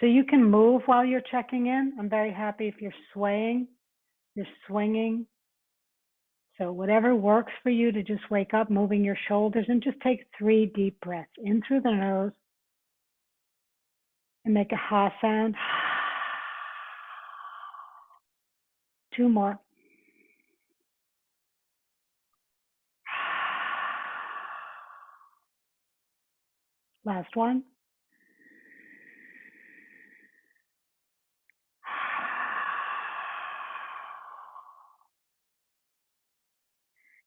So you can move while you're checking in. I'm very happy if you're swaying, you're swinging. So whatever works for you to just wake up, moving your shoulders, and just take 3 deep breaths in through the nose and make a ha sound. 2 more. Last one.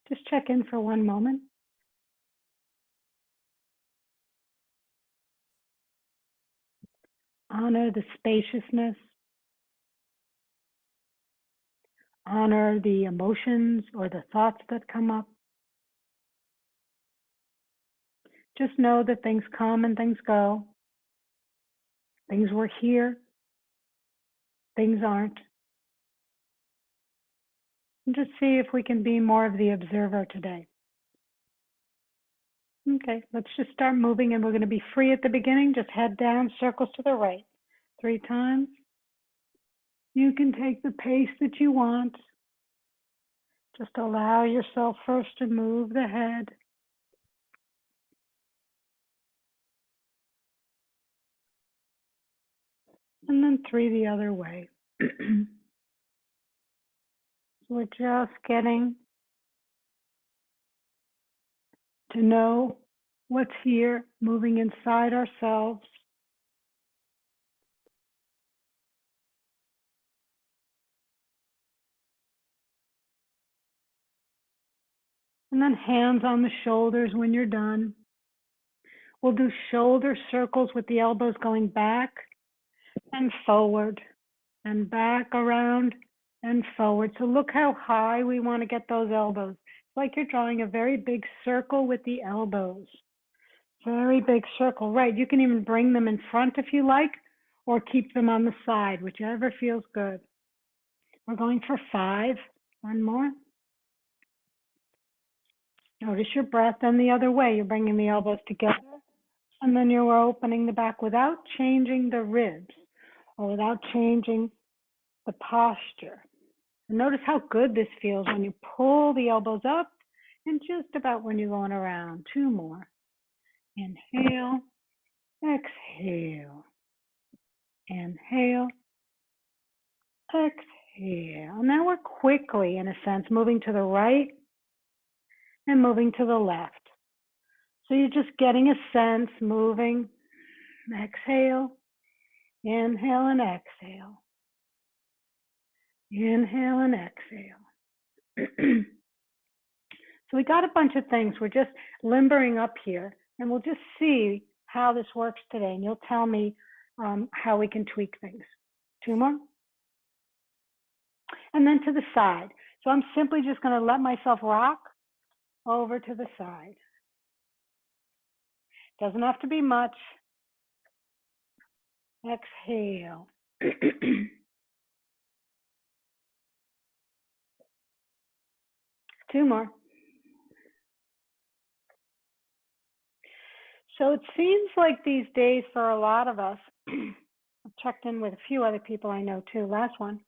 Just check in for 1 moment. Honor the spaciousness. Honor the emotions or the thoughts that come up. Just know that things come and things go. Things were here. Things aren't. And just see if we can be more of the observer today. Okay, let's just start moving, and we're going to be free at the beginning. Just head down, circles to the right. 3 times. You can take the pace that you want. Just allow yourself first to move the head. And then 3 the other way. We're just getting to know what's here, moving inside ourselves. And then hands on the shoulders when you're done. We'll do shoulder circles with the elbows going back and forward and back around and forward. So look how high we want to get those elbows. It's like you're drawing a very big circle with the elbows. Very big circle, right? You can even bring them in front if you like, or keep them on the side, whichever feels good. We're going for 5. 1 more. Notice your breath, and the other way. You're bringing the elbows together, and then you're opening the back without changing the ribs or without changing the posture. And notice how good this feels when you pull the elbows up and just about when you're going around. 2 more. Inhale, exhale, inhale, exhale. Now we're quickly, in a sense, moving to the right and moving to the left. So you're just getting a sense, moving, exhale, inhale and exhale. Inhale and exhale. So we got a bunch of things. We're just limbering up here, and we'll just see how this works today. And you'll tell me how we can tweak things. 2 more. And then to the side. So I'm simply just going to let myself rock over to the side. Doesn't have to be much. Exhale. 2 more. So it seems like these days for a lot of us, I've checked in with a few other people I know too. Last one.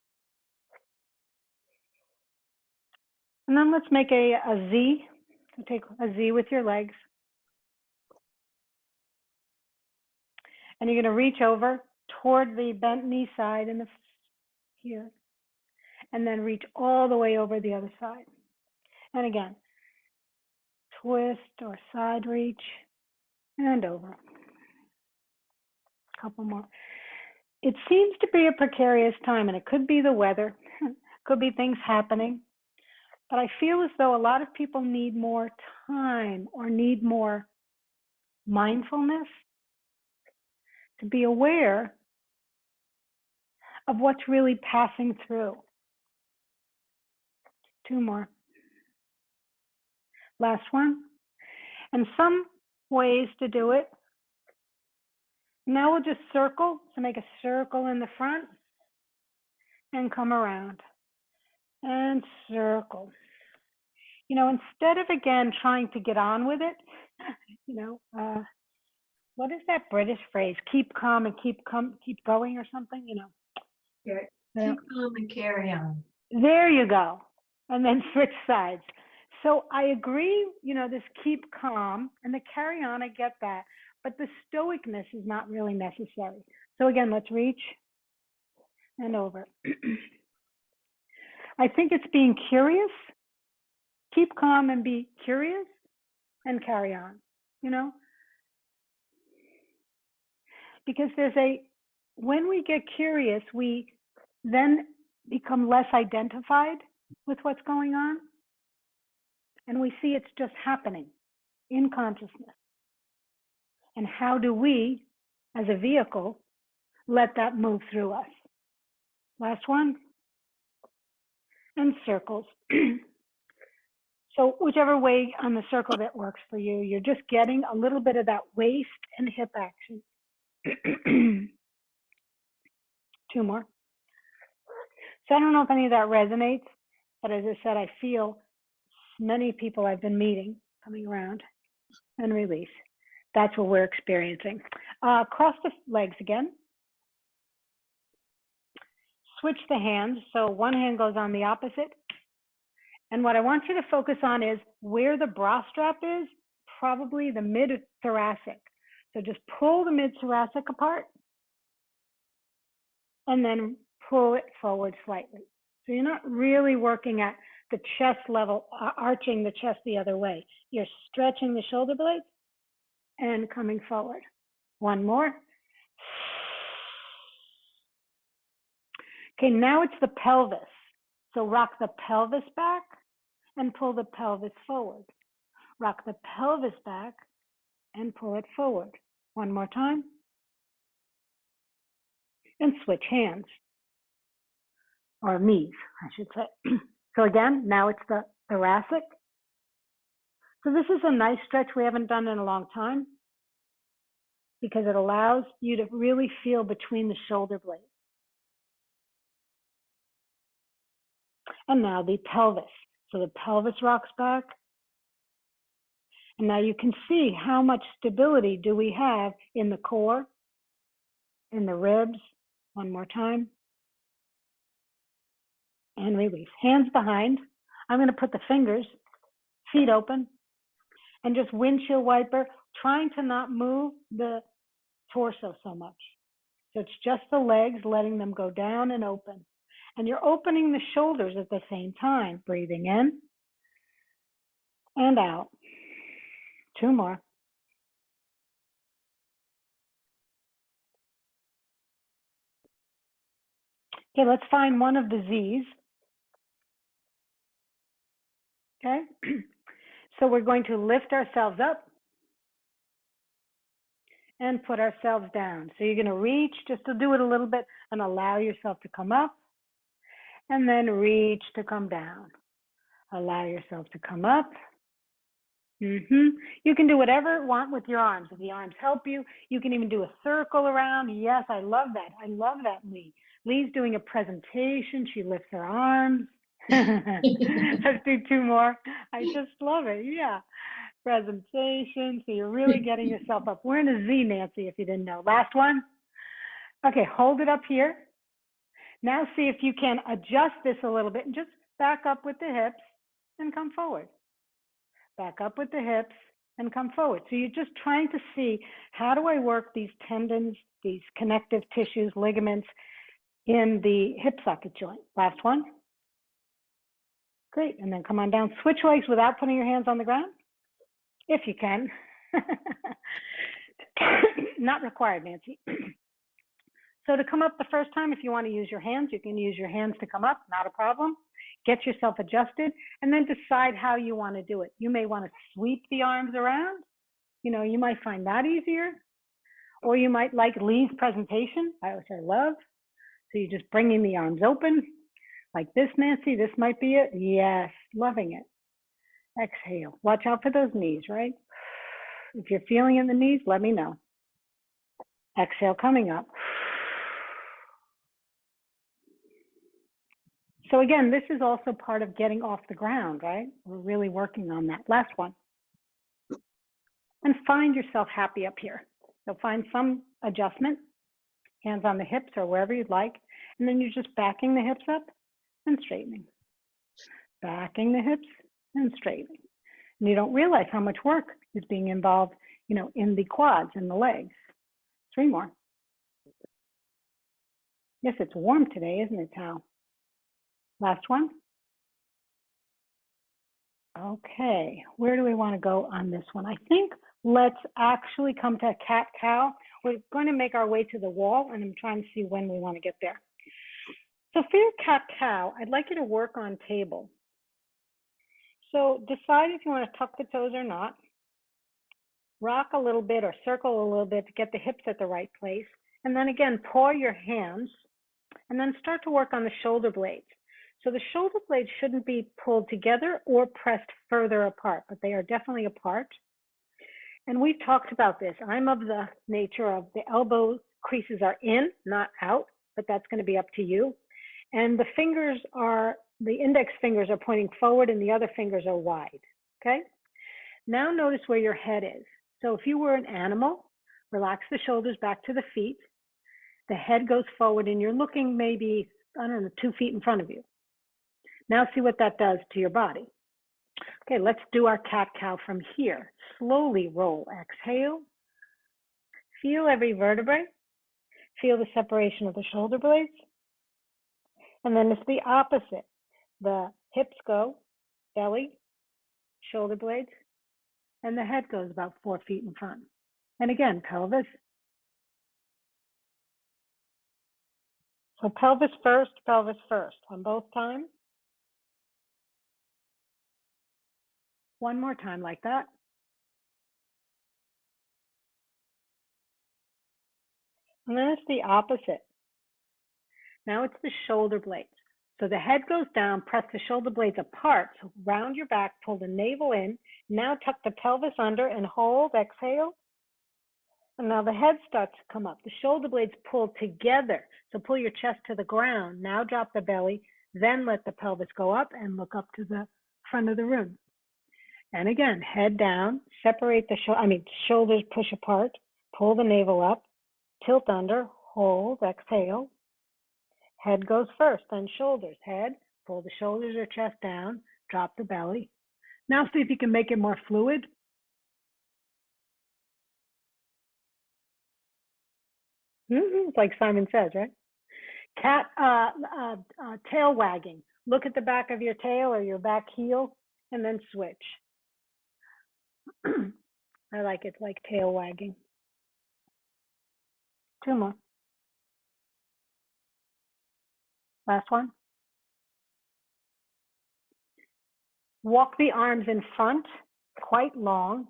And then let's make a Z. So take a Z with your legs. And you're going to reach over toward the bent knee side in the here. And then reach all the way over the other side. And again, twist or side reach and over. A couple more. It seems to be a precarious time, and it could be the weather, could be things happening. But I feel as though a lot of people need more time or need more mindfulness to be aware of what's really passing through. 2 more. Last one. And some ways to do it. Now we'll just circle. So make a circle in the front and come around and circle. You know, instead of, again, trying to get on with it, what is that British phrase? Keep calm and keep going or something, you know. Keep calm and carry on. There you go. And then switch sides. So I agree, you know, this keep calm and the carry on, I get that. But the stoicness is not really necessary. So again, let's reach and over. I think it's being curious. Keep calm and be curious and carry on, you know? Because when we get curious, we then become less identified with what's going on. And we see it's just happening in consciousness. And how do we, as a vehicle, let that move through us? Last one. And circles. So whichever way on the circle that works for you, you're just getting a little bit of that waist and hip action. 2 more. So I don't know if any of that resonates, but as I said, I feel many people I've been meeting coming around and release. That's what we're experiencing. Cross the legs again. Switch the hands. So one hand goes on the opposite. And what I want you to focus on is where the bra strap is, probably the mid-thoracic. So just pull the mid-thoracic apart and then pull it forward slightly. So you're not really working at the chest level, arching the chest the other way. You're stretching the shoulder blades and coming forward. One more. Okay, now it's the pelvis. So rock the pelvis back and pull the pelvis forward. Rock the pelvis back and pull it forward. One more time. And switch hands, or knees, I should say. So again, now it's the thoracic. So this is a nice stretch we haven't done in a long time because it allows you to really feel between the shoulder blades. And now the pelvis. So the pelvis rocks back. And now you can see how much stability do we have in the core, in the ribs. One more time. And release. Hands behind. I'm going to put the fingers, feet open, and just windshield wiper, trying to not move the torso so much. So it's just the legs, letting them go down and open. And you're opening the shoulders at the same time, breathing in and out. 2 more. Okay, let's find one of the Z's. Okay, so we're going to lift ourselves up and put ourselves down. So you're going to reach, just to do it a little bit, and allow yourself to come up, and then reach to come down. Allow yourself to come up. You can do whatever you want with your arms. If the arms help you, you can even do a circle around. Yes, I love that. I love that, Lee. Lee's doing a presentation. She lifts her arms. Let's do 2 more. I just love it. Yeah. Presentation. So you're really getting yourself up. We're in a Z, Nancy, if you didn't know. Last one. Okay, hold it up here. Now see if you can adjust this a little bit and just back up with the hips and come forward. Back up with the hips and come forward. So you're just trying to see, how do I work these tendons, these connective tissues, ligaments in the hip socket joint? Last one. Great, and then come on down. Switch legs without putting your hands on the ground, if you can. Not required, Nancy. So to come up the first time, if you want to use your hands, you can use your hands to come up, not a problem. Get yourself adjusted, and then decide how you want to do it. You may want to sweep the arms around. You know, you might find that easier. Or you might like Lee's presentation, which I love. So you're just bringing the arms open, like this, Nancy. This might be it. Yes, loving it. Exhale. Watch out for those knees, right? If you're feeling in the knees, let me know. Exhale, coming up. So again, this is also part of getting off the ground, right? We're really working on that. Last one. And find yourself happy up here. So find some adjustment, hands on the hips or wherever you'd like, and then you're just backing the hips up and straightening. Backing the hips and straightening. And you don't realize how much work is being involved, in the quads and the legs. 3 more. Yes, it's warm today, isn't it, Tal? Last one. Okay, where do we want to go on this one? I think let's actually come to cat-cow. We're going to make our way to the wall, and I'm trying to see when we want to get there. So for your cat-cow, I'd like you to work on table. So decide if you want to tuck the toes or not. Rock a little bit or circle a little bit to get the hips at the right place. And then again, paw your hands and then start to work on the shoulder blades. So the shoulder blades shouldn't be pulled together or pressed further apart, but they are definitely apart. And we've talked about this. I'm of the nature of the elbow creases are in, not out, but that's going to be up to you. And the index fingers are pointing forward and the other fingers are wide, okay? Now notice where your head is. So if you were an animal, relax the shoulders back to the feet. The head goes forward and you're looking maybe, 2 feet in front of you. Now see what that does to your body. Okay, let's do our cat-cow from here. Slowly roll, exhale. Feel every vertebrae. Feel the separation of the shoulder blades. And then it's the opposite. The hips go, belly, shoulder blades, and the head goes about 4 feet in front. And again, pelvis. So pelvis first on both times. One more time like that. And then it's the opposite. Now it's the shoulder blades. So the head goes down, press the shoulder blades apart, so round your back, pull the navel in. Now tuck the pelvis under and hold, exhale. And now the head starts to come up. The shoulder blades pull together. So pull your chest to the ground. Now drop the belly, then let the pelvis go up and look up to the front of the room. And again, head down, separate the shoulders push apart, pull the navel up, tilt under, hold, exhale. Head goes first, then shoulders. Head, pull the shoulders or chest down, drop the belly. Now see if you can make it more fluid. It's like Simon Says, right? Cat, tail wagging. Look at the back of your tail or your back heel and then switch. I like it like tail wagging. 2 more. Last one. Walk the arms in front, quite long.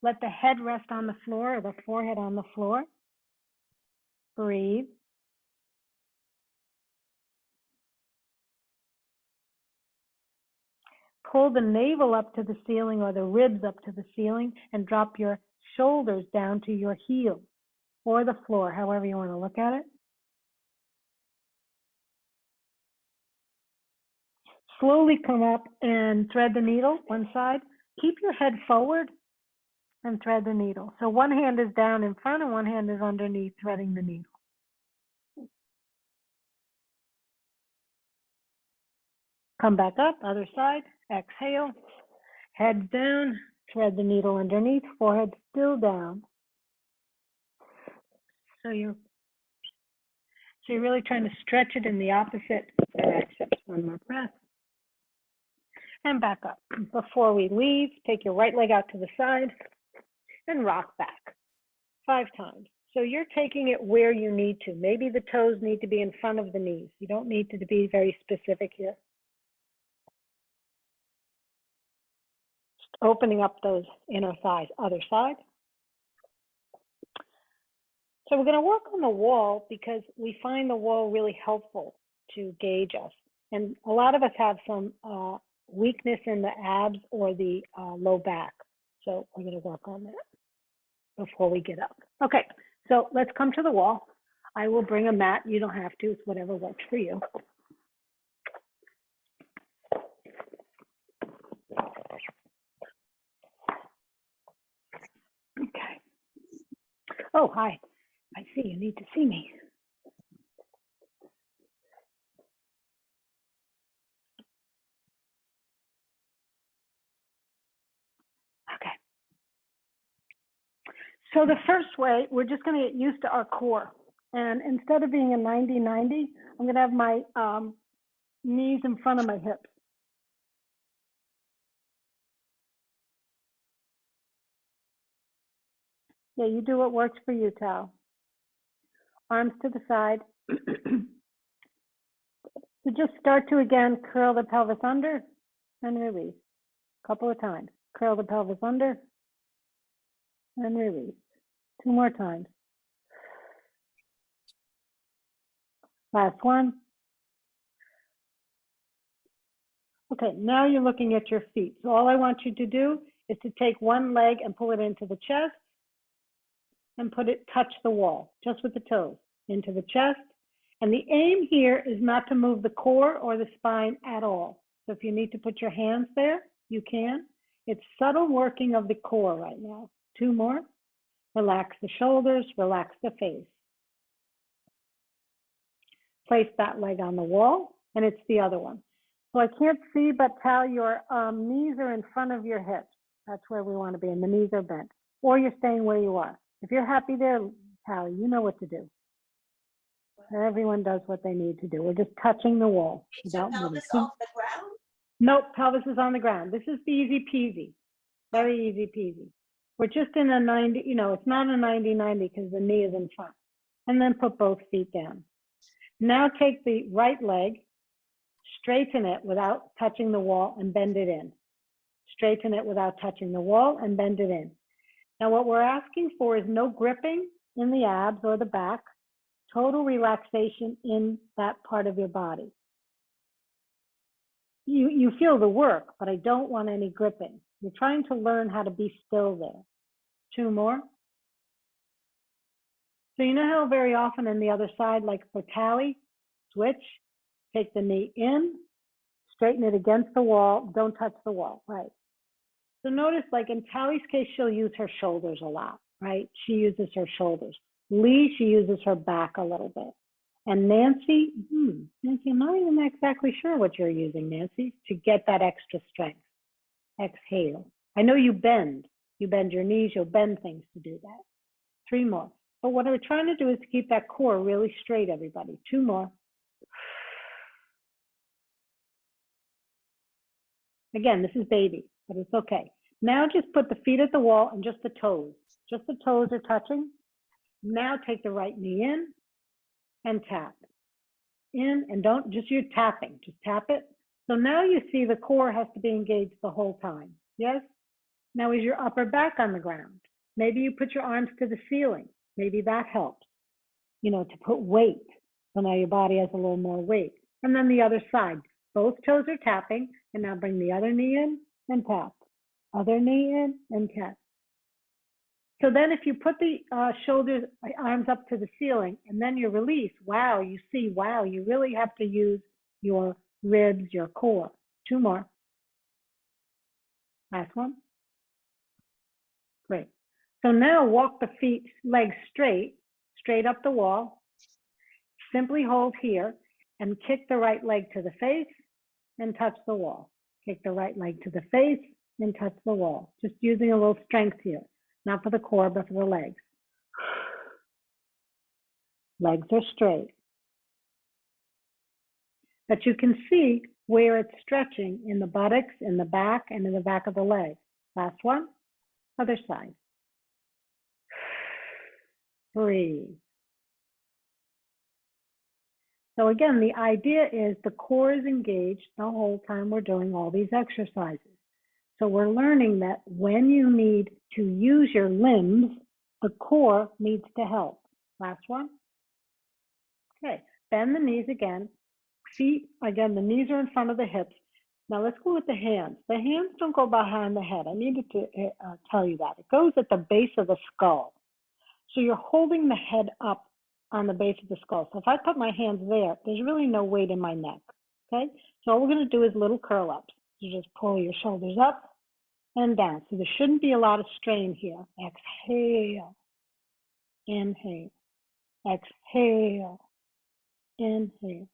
Let the head rest on the floor or the forehead on the floor. Breathe. Pull the navel up to the ceiling or the ribs up to the ceiling and drop your shoulders down to your heel or the floor, however you want to look at it. Slowly come up and thread the needle one side. Keep your head forward and thread the needle. So one hand is down in front and one hand is underneath threading the needle. Come back up, other side, exhale, head down, thread the needle underneath, forehead still down. So you're really trying to stretch it in the opposite direction. One more breath. And back up. Before we leave, take your right leg out to the side and rock back 5 times. So you're taking it where you need to. Maybe the toes need to be in front of the knees. You don't need to be very specific here. Just opening up those inner thighs. Other side. So we're going to work on the wall because we find the wall really helpful to gauge us. And a lot of us have some weakness in the abs or the low back. So we're going to work on that before we get up. Okay, so let's come to the wall. I will bring a mat. You don't have to. It's whatever works for you. Okay. Oh, hi. I see you need to see me. Okay. So the first way, we're just going to get used to our core. And instead of being a 90-90, I'm going to have my knees in front of my hips. Yeah, you do what works for you, Tal. Arms to the side. So just start to, again, curl the pelvis under and release. A couple of times. Curl the pelvis under and release. 2 more times. Last one. Okay, now you're looking at your feet. So all I want you to do is to take one leg and pull it into the chest and touch the wall, just with the toes, into the chest. And the aim here is not to move the core or the spine at all. So if you need to put your hands there, you can. It's subtle working of the core right now. 2 more. Relax the shoulders, relax the face. Place that leg on the wall, and it's the other one. So I can't see, but Tal, your knees are in front of your hips. That's where we want to be, and the knees are bent. Or you're staying where you are. If you're happy there, Tal, you know what to do. Everyone does what they need to do. We're just touching the wall. Is your pelvis off the ground? Nope, pelvis is on the ground. This is easy peasy. Very easy peasy. We're just in a 90, it's not a 90-90 because the knee is in front. And then put both feet down. Now take the right leg, straighten it without touching the wall and bend it in. Straighten it without touching the wall and bend it in. Now what we're asking for is no gripping in the abs or the back, total relaxation in that part of your body. You feel the work, but I don't want any gripping. You're trying to learn how to be still there. 2 more. So you know how very often on the other side, like for tally, switch, take the knee in, straighten it against the wall, don't touch the wall, right? So notice, like in Tally's case, she'll use her shoulders a lot, right? She uses her shoulders. Lee, she uses her back a little bit. And Nancy, Nancy, I'm not even exactly sure what you're using, Nancy, to get that extra strength. Exhale. I know you bend. You bend your knees, you'll bend things to do that. 3 more. But what we're trying to do is to keep that core really straight, everybody. 2 more. Again, this is baby, but it's okay. Now just put the feet at the wall and just the toes. Just the toes are touching. Now take the right knee in and tap. In and don't, just you're tapping, just tap it. So now you see the core has to be engaged the whole time. Yes? Now is your upper back on the ground? Maybe you put your arms to the ceiling. Maybe that helps, to put weight. So now your body has a little more weight. And then the other side, both toes are tapping, and now bring the other knee in and tap. Other knee in and tap. So then if you put the shoulders, arms up to the ceiling, and then you release, wow, you see, wow, you really have to use your ribs, your core. 2 more. Last one. Great. So now walk the feet, legs straight up the wall. Simply hold here and kick the right leg to the face and touch the wall. Kick the right leg to the face and touch the wall. Just using a little strength here, not for the core, but for the legs. Legs are straight. But you can see where it's stretching in the buttocks, in the back, and in the back of the leg. Last one, other side. Breathe. So again, the idea is the core is engaged the whole time we're doing all these exercises. So we're learning that when you need to use your limbs, the core needs to help. Last one. Okay, bend the knees again. Feet, again, the knees are in front of the hips. Now let's go with the hands. The hands don't go behind the head. I needed to tell you that. It goes at the base of the skull. So you're holding the head up on the base of the skull. So if I put my hands there, there's really no weight in my neck, okay? So all we're gonna do is little curl ups. You just pull your shoulders up and down. So there shouldn't be a lot of strain here. Exhale. Inhale. Exhale. Inhale.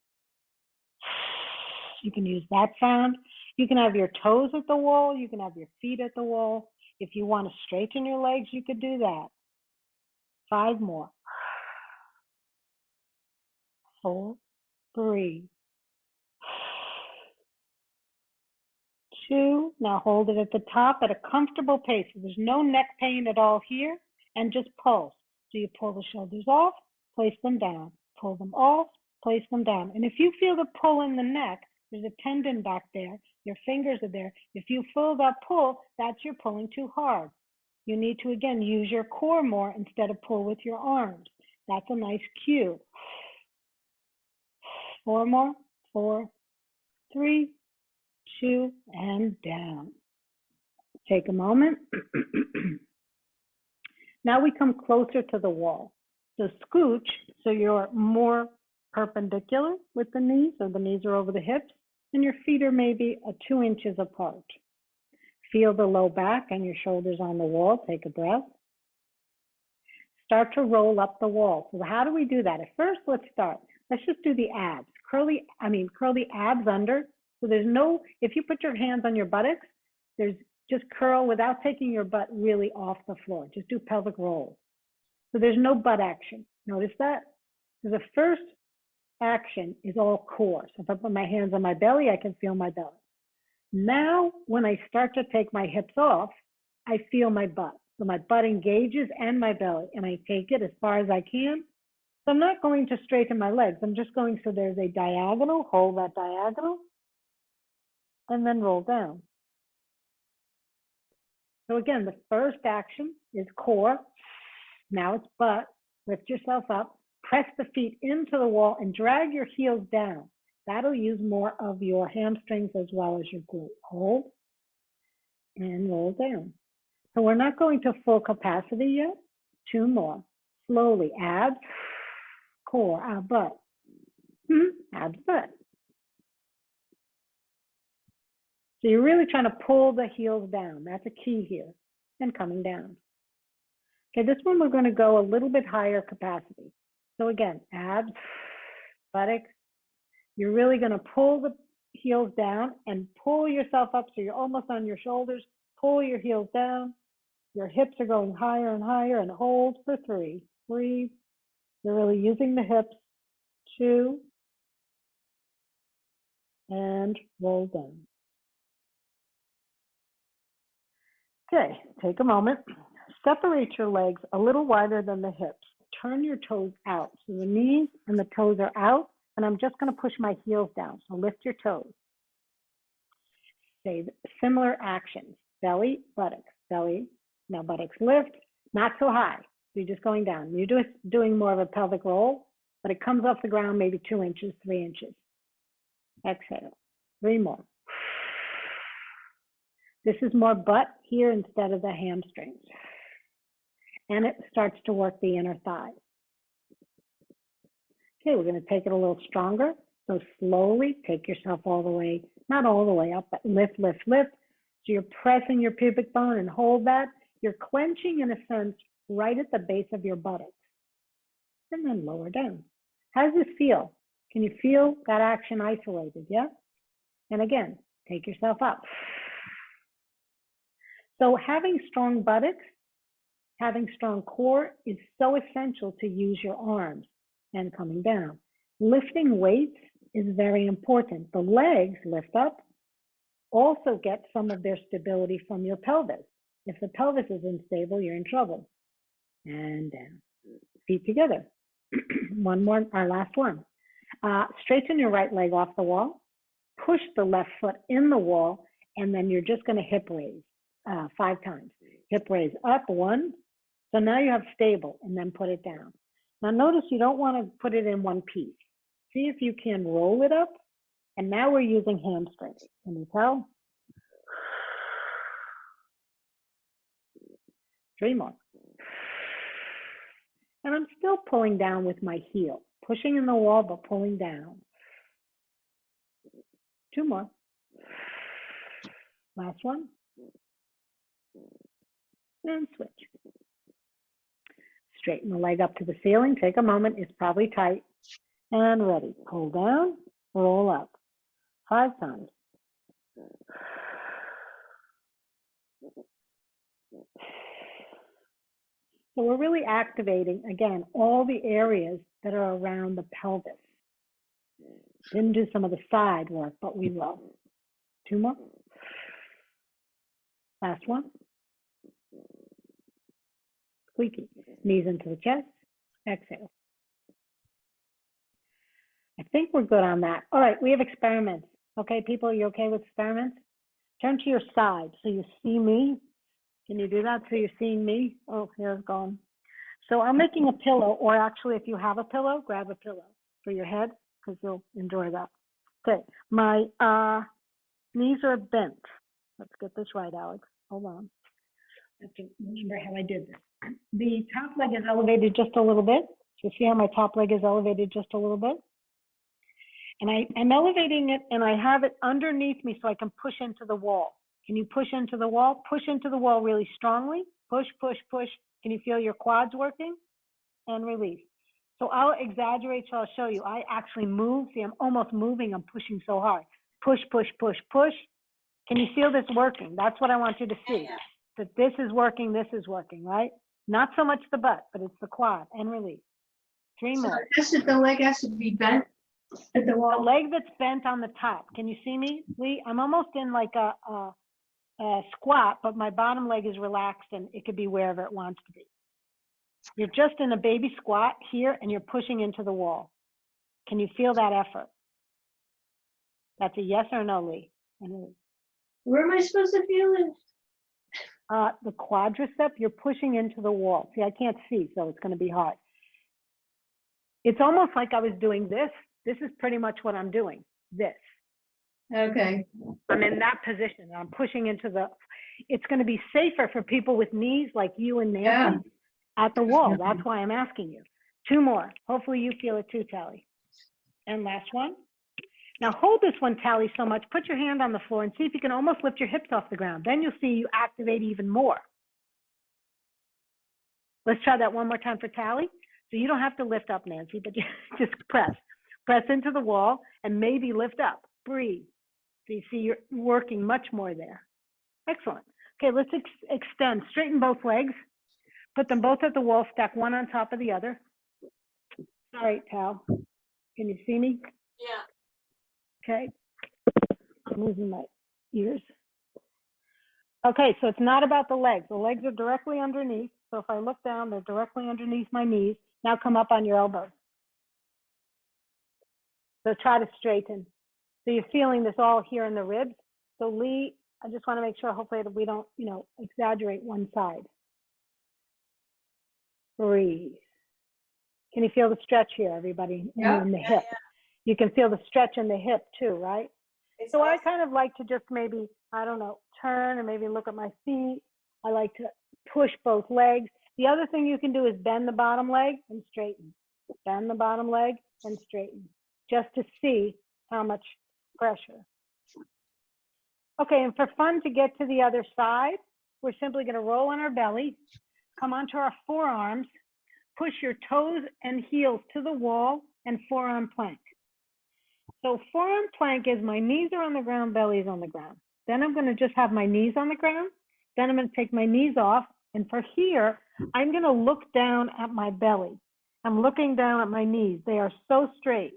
You can use that sound. You can have your toes at the wall. You can have your feet at the wall. If you want to straighten your legs, you could do that. 5 more. 4, 3, 2. Now hold it at the top at a comfortable pace. So there's no neck pain at all here, and just pulse. So you pull the shoulders off, place them down, pull them off, place them down. And if you feel the pull in the neck, there's a tendon back there, your fingers are there. If you feel that pull, that's you're pulling too hard. You need to, again, use your core more instead of pull with your arms. That's a nice cue. 4 more. 4, 3, 2, and down. Take a moment. Now we come closer to the wall. So scooch so you're more perpendicular with the knees, so the knees are over the hips, and your feet are maybe 2 inches apart. Feel the low back and your shoulders on the wall. Take a breath. Start to roll up the wall. So how do we do that? At first, let's start. Let's just do the abs. Curl the abs under. So there's no, if you put your hands on your buttocks, there's just curl without taking your butt really off the floor. Just do pelvic rolls. So there's no butt action. Notice that? So the first action is all core. So if I put my hands on my belly, I can feel my belly. Now, when I start to take my hips off, I feel my butt. So my butt engages and my belly, and I take it as far as I can. So I'm not going to straighten my legs. I'm just going, so there's a diagonal, hold that diagonal, and then roll down. So again, the first action is core. Now it's butt. Lift yourself up, press the feet into the wall, and drag your heels down. That'll use more of your hamstrings as well as your glute. Hold and roll down. So we're not going to full capacity yet. 2 more. Slowly. Abs, core, butt. Abs, butt. So you're really trying to pull the heels down. That's a key here. And coming down. Okay, this one we're going to go a little bit higher capacity. So again, abs, buttocks. You're really going to pull the heels down and pull yourself up so you're almost on your shoulders. Pull your heels down. Your hips are going higher and higher, and hold for 3. Breathe. You're really using the hips. 2. And roll down. Okay, take a moment. Separate your legs a little wider than the hips. Turn your toes out. So the knees and the toes are out, and I'm just going to push my heels down. So lift your toes. Say similar actions. Belly, buttocks, belly. Now buttocks lift, not so high. So you're just going down. You're just doing more of a pelvic roll, but it comes off the ground maybe 2 inches, 3 inches. Exhale. 3 more. This is more butt here instead of the hamstrings. And it starts to work the inner thighs. Okay, we're going to take it a little stronger. So slowly take yourself all the way, not all the way up, but lift, lift, lift. So you're pressing your pubic bone and hold that. You're clenching in a sense right at the base of your buttocks. And then lower down. How does this feel? Can you feel that action isolated? Yeah? And again, take yourself up. So having strong buttocks, having strong core is so essential to use your arms and coming down. Lifting weights is very important. The legs lift up, also get some of their stability from your pelvis. If the pelvis is unstable, you're in trouble. And down. Feet together. One more, our last one. Straighten your right leg off the wall. Push the left foot in the wall, and then you're just going to hip raise 5 times. Hip raise up, 1. So now you have stable, and then put it down. Now notice you don't want to put it in one piece. See if you can roll it up. And now we're using hamstrings. Can you tell? 3 more. And I'm still pulling down with my heel. Pushing in the wall, but pulling down. 2 more. Last one. And switch. Straighten the leg up to the ceiling. Take a moment. It's probably tight. And ready. Pull down, roll up. 5 times. So we're really activating, again, all the areas that are around the pelvis. Didn't do some of the side work, but we will. 2 more. Last one. Squeaky. Knees into the chest. Exhale. I think we're good on that. All right, we have experiments. Okay, people, are you okay with experiments? Turn to your side so you see me. Can you do that so you're seeing me? Oh, here it's gone. So I'm making a pillow, or actually, if you have a pillow, grab a pillow for your head because you'll enjoy that. Okay, my knees are bent. Let's get this right, Alex. Hold on. I have to remember how I did this. The top leg is elevated just a little bit. So see how my top leg is elevated just a little bit? And I'm elevating it, and I have it underneath me so I can push into the wall. Can you push into the wall? Push into the wall really strongly. Push, push, push. Can you feel your quads working? And release. So I'll exaggerate, so I'll show you. I actually move. See, I'm almost moving. I'm pushing so hard. Push, push, push, push. Can you feel this working? That's what I want you to see. That this is working, right? Not so much the butt, but it's the quad. And release. 3 more. So the leg has to be bent at the wall. The leg that's bent on the top. Can you see me, Lee? I'm almost in like a squat, but my bottom leg is relaxed and it could be wherever it wants to be. You're just in a baby squat here and you're pushing into the wall. Can you feel that effort? That's a yes or no, Lee? Where am I supposed to feel it? The quadricep, you're pushing into the wall. See, I can't see, so it's going to be hard. It's almost like I was doing this. This is pretty much what I'm doing, this. Okay. I'm in that position. I'm pushing into the, it's going to be safer for people with knees like you and Nancy at the wall. That's why I'm asking you. 2 more. Hopefully you feel it too, Tally. And last one. Now hold this one, Tally, so much. Put your hand on the floor and see if you can almost lift your hips off the ground. Then you'll see you activate even more. Let's try that one more time for Tally. So you don't have to lift up, Nancy, but just press. Press into the wall and maybe lift up. Breathe. So you see you're working much more there. Excellent. Okay, let's extend. Straighten both legs. Put them both at the wall. Stack one on top of the other. All right, Tal. Can you see me? Yeah. Okay. I'm losing my ears. Okay, so it's not about the legs. The legs are directly underneath. So if I look down, they're directly underneath my knees. Now come up on your elbows. So try to straighten. So you're feeling this all here in the ribs. So Lee, I just want to make sure hopefully that we don't, exaggerate one side. Breathe. Can you feel the stretch here, everybody? Yeah. In the hip. You can feel the stretch in the hip too, right? So I kind of like to just maybe, I don't know, turn and maybe look at my feet. I like to push both legs. The other thing you can do is bend the bottom leg and straighten. Bend the bottom leg and straighten, just to see how much pressure. Okay, and for fun to get to the other side, we're simply going to roll on our belly, come onto our forearms, push your toes and heels to the wall, and forearm plank. So forearm plank is my knees are on the ground, belly is on the ground. Then I'm going to just have my knees on the ground. Then I'm going to take my knees off. And for here, I'm going to look down at my belly. I'm looking down at my knees. They are so straight.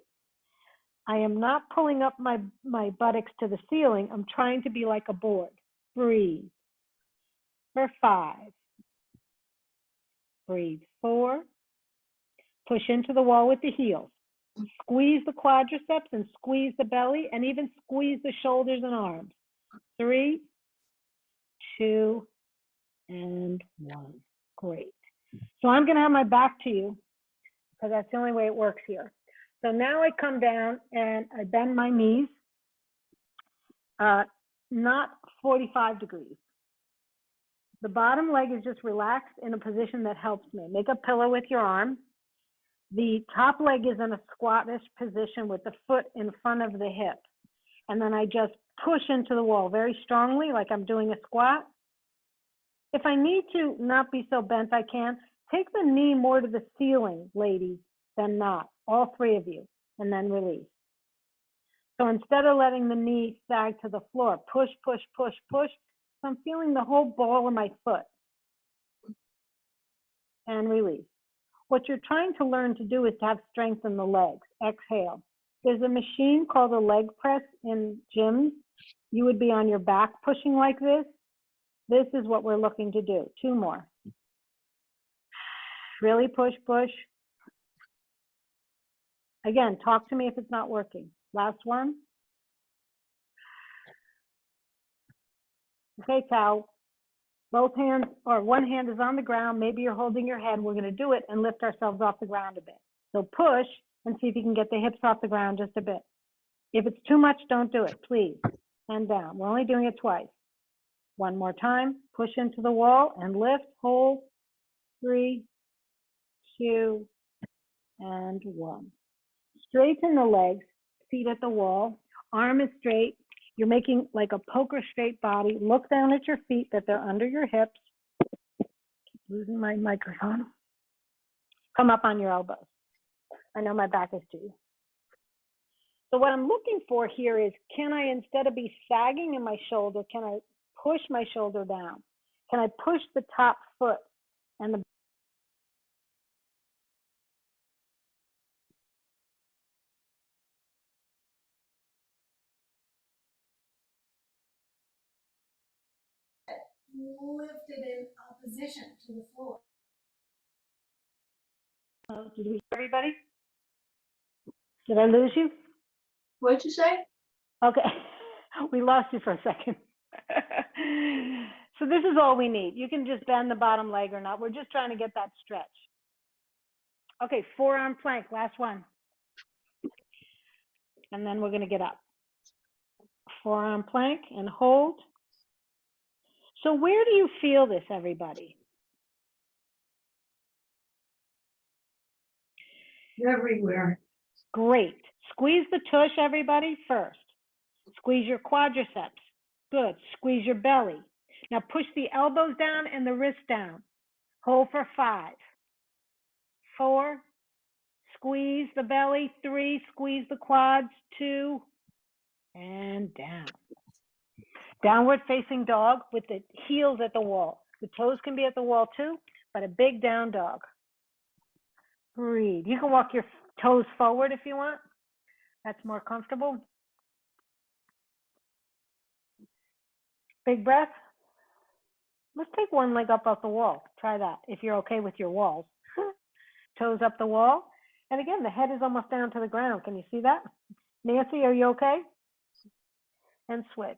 I am not pulling up my buttocks to the ceiling. I'm trying to be like a board. Breathe. For 5. Breathe. 4. Push into the wall with the heels. Squeeze the quadriceps and squeeze the belly and even squeeze the shoulders and arms. 3, 2, and 1. Great. So I'm going to have my back to you because that's the only way it works here. So now I come down and I bend my knees, not 45 degrees. The bottom leg is just relaxed in a position that helps me. Make a pillow with your arm. The top leg is in a squatish position with the foot in front of the hip. And then I just push into the wall very strongly, like I'm doing a squat. If I need to not be so bent, I can. Take the knee more to the ceiling, ladies, than not, all three of you, and then release. So instead of letting the knee sag to the floor, push, push, push, push. So I'm feeling the whole ball of my foot. And release. What you're trying to learn to do is to have strength in the legs. Exhale. There's a machine called a leg press in gyms. You would be on your back pushing like this. This is what we're looking to do. 2 more. Really push, push. Again, talk to me if it's not working. Last one. Okay, Cal. Both hands, or one hand is on the ground. Maybe you're holding your head. We're going to do it and lift ourselves off the ground a bit. So push and see if you can get the hips off the ground just a bit. If it's too much, don't do it, please. And down. We're only doing it twice. One more time. Push into the wall and lift, hold. 3, 2, and 1. Straighten the legs, feet at the wall. Arm is straight. You're making like a poker straight body. Look down at your feet that they're under your hips. Keep losing my microphone. Come up on your elbows. I know my back is to you. So what I'm looking for here is, can I, instead of be sagging in my shoulder, can I push my shoulder down? Can I push the top foot and the lifted in opposition to the floor. did we hear everybody? Did I lose you? What'd you say? Okay, we lost you for a second. So this is all we need. You can just bend the bottom leg or not. We're just trying to get that stretch. Okay, forearm plank, last one. And then we're gonna get up. Forearm plank and hold. So where do you feel this, everybody? Everywhere. Great. Squeeze the tush, everybody, first. Squeeze your quadriceps. Good. Squeeze your belly. Now push the elbows down and the wrists down. Hold for 5, 4, squeeze the belly, 3, squeeze the quads, 2, and down. Downward facing dog with the heels at the wall. The toes can be at the wall too, but a big down dog. Breathe. You can walk your toes forward if you want. That's more comfortable. Big breath. Let's take one leg up off the wall. Try that if you're okay with your walls. Toes up the wall. And again, the head is almost down to the ground. Can you see that? Nancy, are you okay? And switch.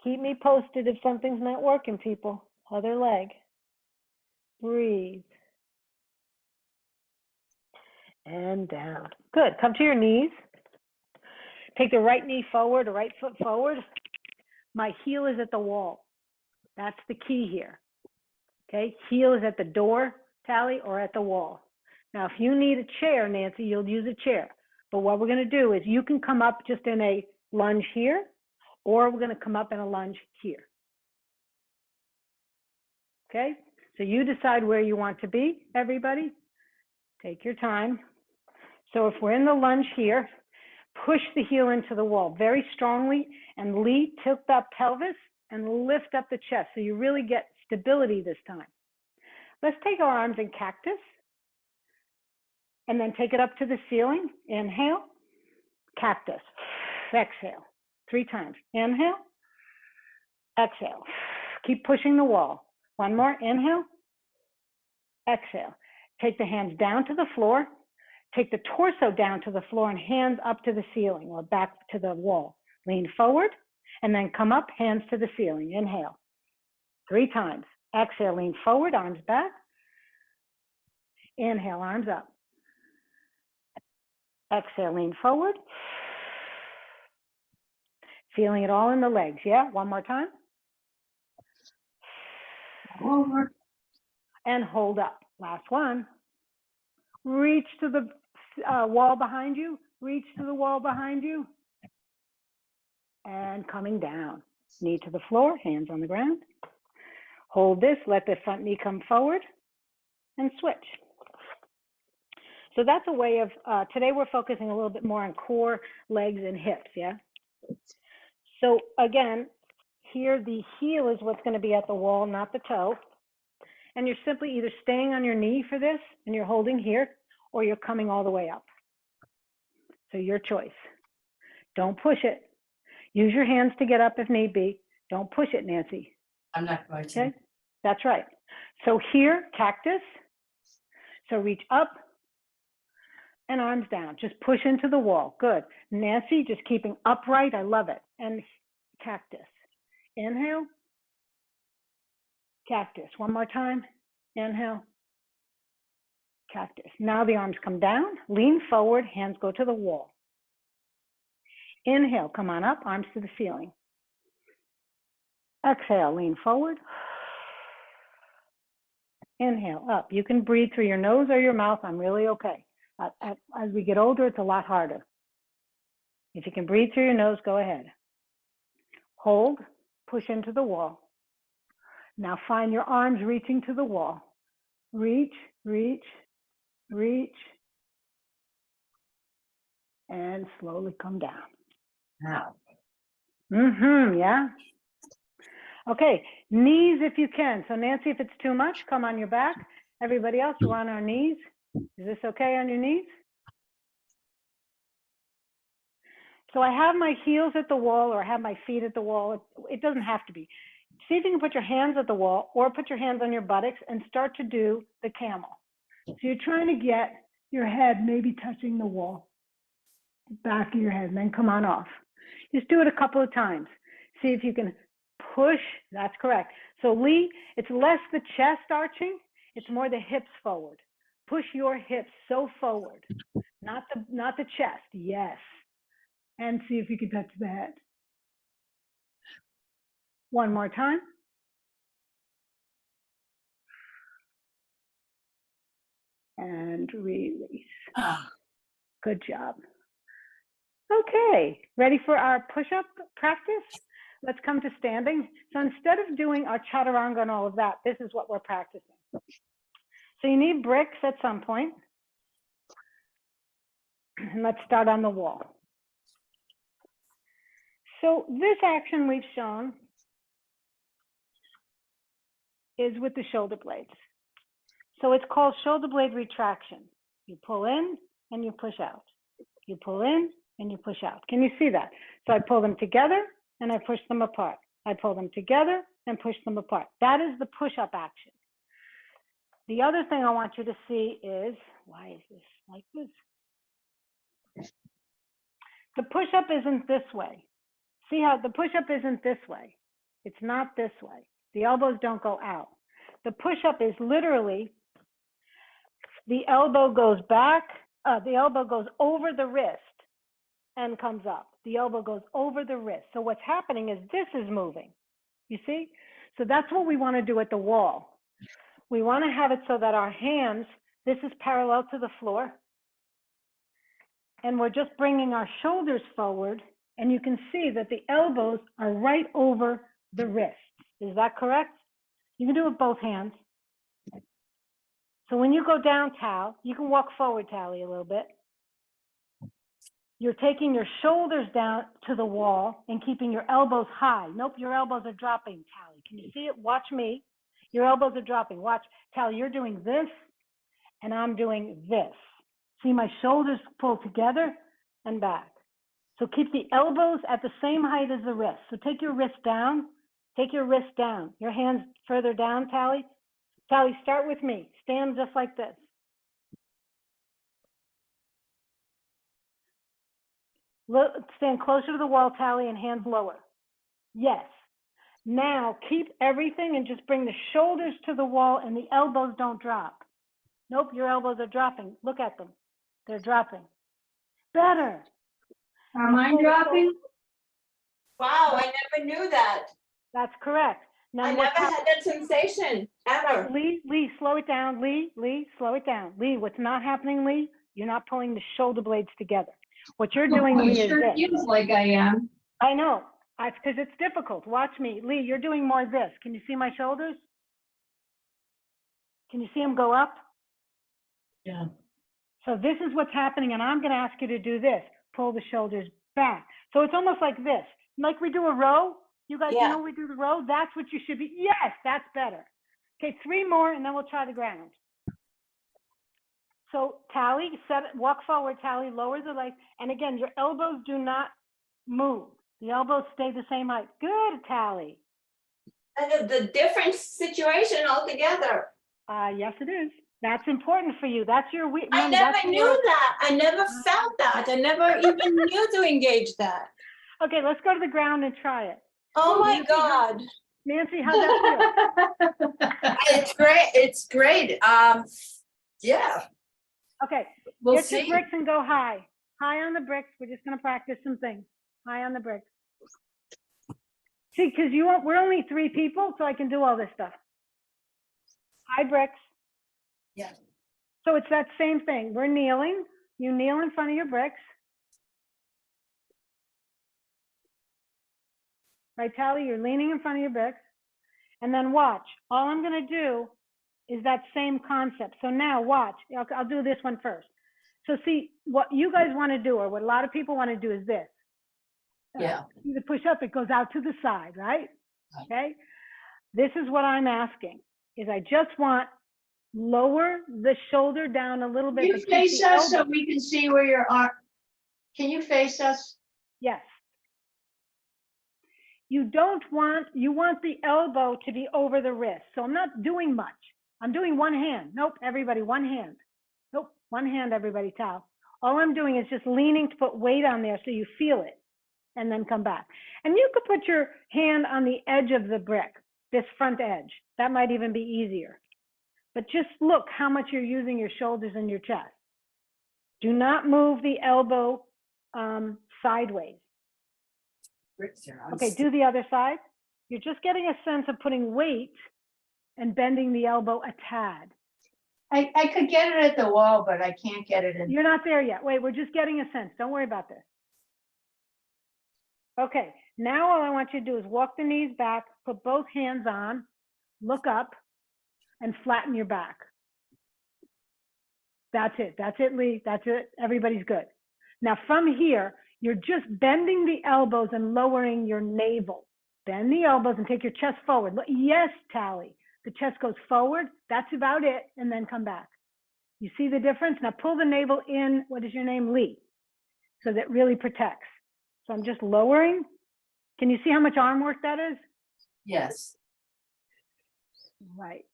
Keep me posted if something's not working, people. Other leg. Breathe. And down. Good. Come to your knees. Take the right knee forward, the right foot forward. My heel is at the wall. That's the key here. Okay, heel is at the door, Tally, or at the wall. Now, if you need a chair, Nancy, you'll use a chair. But what we're going to do is you can come up just in a lunge here, or we're going to come up in a lunge here. Okay, so you decide where you want to be, everybody. Take your time. So if we're in the lunge here, push the heel into the wall very strongly and tilt that pelvis and lift up the chest so you really get stability this time. Let's take our arms in cactus and then take it up to the ceiling. Inhale, cactus. Exhale. 3 times. Inhale, exhale. Keep pushing the wall. One more. Inhale, exhale. Take the hands down to the floor. Take the torso down to the floor and hands up to the ceiling or back to the wall. Lean forward and then come up, hands to the ceiling. Inhale. 3 times. Exhale, lean forward, arms back. Inhale, arms up. Exhale, lean forward. Feeling it all in the legs. Yeah, one more time. Over. And hold up. Last one. Reach to the wall behind you. Reach to the wall behind you. And coming down. Knee to the floor, hands on the ground. Hold this, let the front knee come forward. and switch. So that's a way of, today we're focusing a little bit more on core, legs, and hips, yeah? So again, here the heel is what's going to be at the wall, not the toe. And you're simply either staying on your knee for this, and you're holding here, or you're coming all the way up. So your choice. Don't push it. Use your hands to get up if need be. Don't push it, Nancy. I'm not going to. Okay, that's right. So here, cactus. So reach up and arms down. Just push into the wall. Good. Nancy, just keeping upright. I love it. And cactus. Inhale. Cactus. One more time. Inhale. Cactus. Now the arms come down. Lean forward. Hands go to the wall. Inhale. Come on up. Arms to the ceiling. Exhale. Lean forward. Inhale, up. You can breathe through your nose or your mouth. I'm really okay. As we get older, it's a lot harder. If you can breathe through your nose, go ahead. Hold, push into the wall. Now find your arms reaching to the wall. Reach, reach, reach, and slowly come down. Now. Yeah. Okay, knees if you can. So Nancy, if it's too much, come on your back. Everybody else, we're on our knees. Is this okay on your knees? So I have my heels at the wall or I have my feet at the wall. It doesn't have to be. See if you can put your hands at the wall or put your hands on your buttocks and start to do the camel. So you're trying to get your head maybe touching the wall, back of your head, and then come on off. Just do it a couple of times. See if you can push. That's correct. So Lee, it's less the chest arching, it's more the hips forward. Push your hips so forward, not the chest. Yes. And see if you can touch the head. One more time. And release. Good job. Okay, ready for our push-up practice? Let's come to standing. So instead of doing our chaturanga and all of that, this is what we're practicing. So you need bricks at some point. And let's start on the wall. So this action we've shown is with the shoulder blades. So it's called shoulder blade retraction. You pull in and you push out. You pull in and you push out. Can you see that? So I pull them together and I push them apart. I pull them together and push them apart. That is the push-up action. The other thing I want you to see is, why is this like this? The push-up isn't this way. See how the push-up isn't this way. It's not this way. The elbows don't go out. The push-up is literally, the elbow goes back, the elbow goes over the wrist and comes up. The elbow goes over the wrist. So what's happening is this is moving. You see? So that's what we want to do at the wall. We want to have it so that our hands, this is parallel to the floor. And we're just bringing our shoulders forward. And you can see that the elbows are right over the wrist. Is that correct? You can do it with both hands. So when you go down, Tal, you can walk forward, Tally, a little bit. You're taking your shoulders down to the wall and keeping your elbows high. Nope, your elbows are dropping, Tally. Can you see it? Watch me. Your elbows are dropping. Watch. Tally, you're doing this, and I'm doing this. See my shoulders pull together and back. So keep the elbows at the same height as the wrist. So take your wrist down. Take your wrist down. Your hands further down, Tally. Tally, start with me. Stand just like this. Stand closer to the wall, Tally, and hands lower. Yes. Now keep everything and just bring the shoulders to the wall and the elbows don't drop. Nope, your elbows are dropping. Look at them. They're dropping. Better. Are mine dropping? Wow, I never knew that. That's correct. Now I never had that sensation ever. Lee, slow it down. Lee, slow it down. Lee, what's not happening, Lee? You're not pulling the shoulder blades together. What you're doing, Lee, is sure this. feels like I am. I know. Because it's difficult. Watch me. Lee, you're doing more this. Can you see my shoulders? Can you see them go up? Yeah. So this is what's happening, and I'm going to ask you to do this. Pull the shoulders back. So it's almost like this. Like we do a row. You guys, you Yeah. know we do the row? That's what you should be. Yes, that's better. Okay, 3 more, and then we'll try the ground. So Tally, walk forward, Tally, lower the legs. And again, your elbows do not move. The elbows stay the same height. Good, Tally. And the different situation altogether. Yes, it is. That's important for you. That's your weak. I never knew that. I never felt that. I never even knew to engage that. Okay, let's go to the ground and try it. Oh my Nancy, God. Nancy, how'd that feel? It's great. It's great. Yeah. Okay, We'll get your see. bricks and go high. High on the bricks. We're just gonna practice some things. High on the bricks. See, because we're only 3 people, so I can do all this stuff. High bricks. Yeah. So it's that same thing. We're kneeling. You kneel in front of your bricks. Right, Tally? You're leaning in front of your bricks. And then watch. All I'm going to do is that same concept. So now watch. I'll do this one first. So see, what you guys want to do, or what a lot of people want to do, is this. Yeah. See the push up, it goes out to the side, right? Okay. This is what I'm asking, is I just want lower the shoulder down a little bit. You but keep face the us so elbow- we can see where your arm. Can you face us? Yes. You want the elbow to be over the wrist. So I'm not doing much. I'm doing one hand. Nope, everybody, one hand. Nope, one hand, everybody, towel. All I'm doing is just leaning to put weight on there so you feel it, and then come back. And you could put your hand on the edge of the brick, this front edge. That might even be easier. But just look how much you're using your shoulders and your chest. Do not move the elbow sideways. Okay, do the other side. You're just getting a sense of putting weight and bending the elbow a tad. I could get it at the wall, but I can't get it in. You're not there yet. Wait, we're just getting a sense. Don't worry about this. Okay, now all I want you to do is walk the knees back, put both hands on, look up, and flatten your back. That's it. That's it, Lee. That's it. Everybody's good. Now from here, you're just bending the elbows and lowering your navel. Bend the elbows and take your chest forward. Yes, Tally. The chest goes forward. That's about it. And then come back. You see the difference? Now pull the navel in. What is your name? Lee. So that really protects. So I'm just lowering. Can you see how much arm work that is? Yes. Right.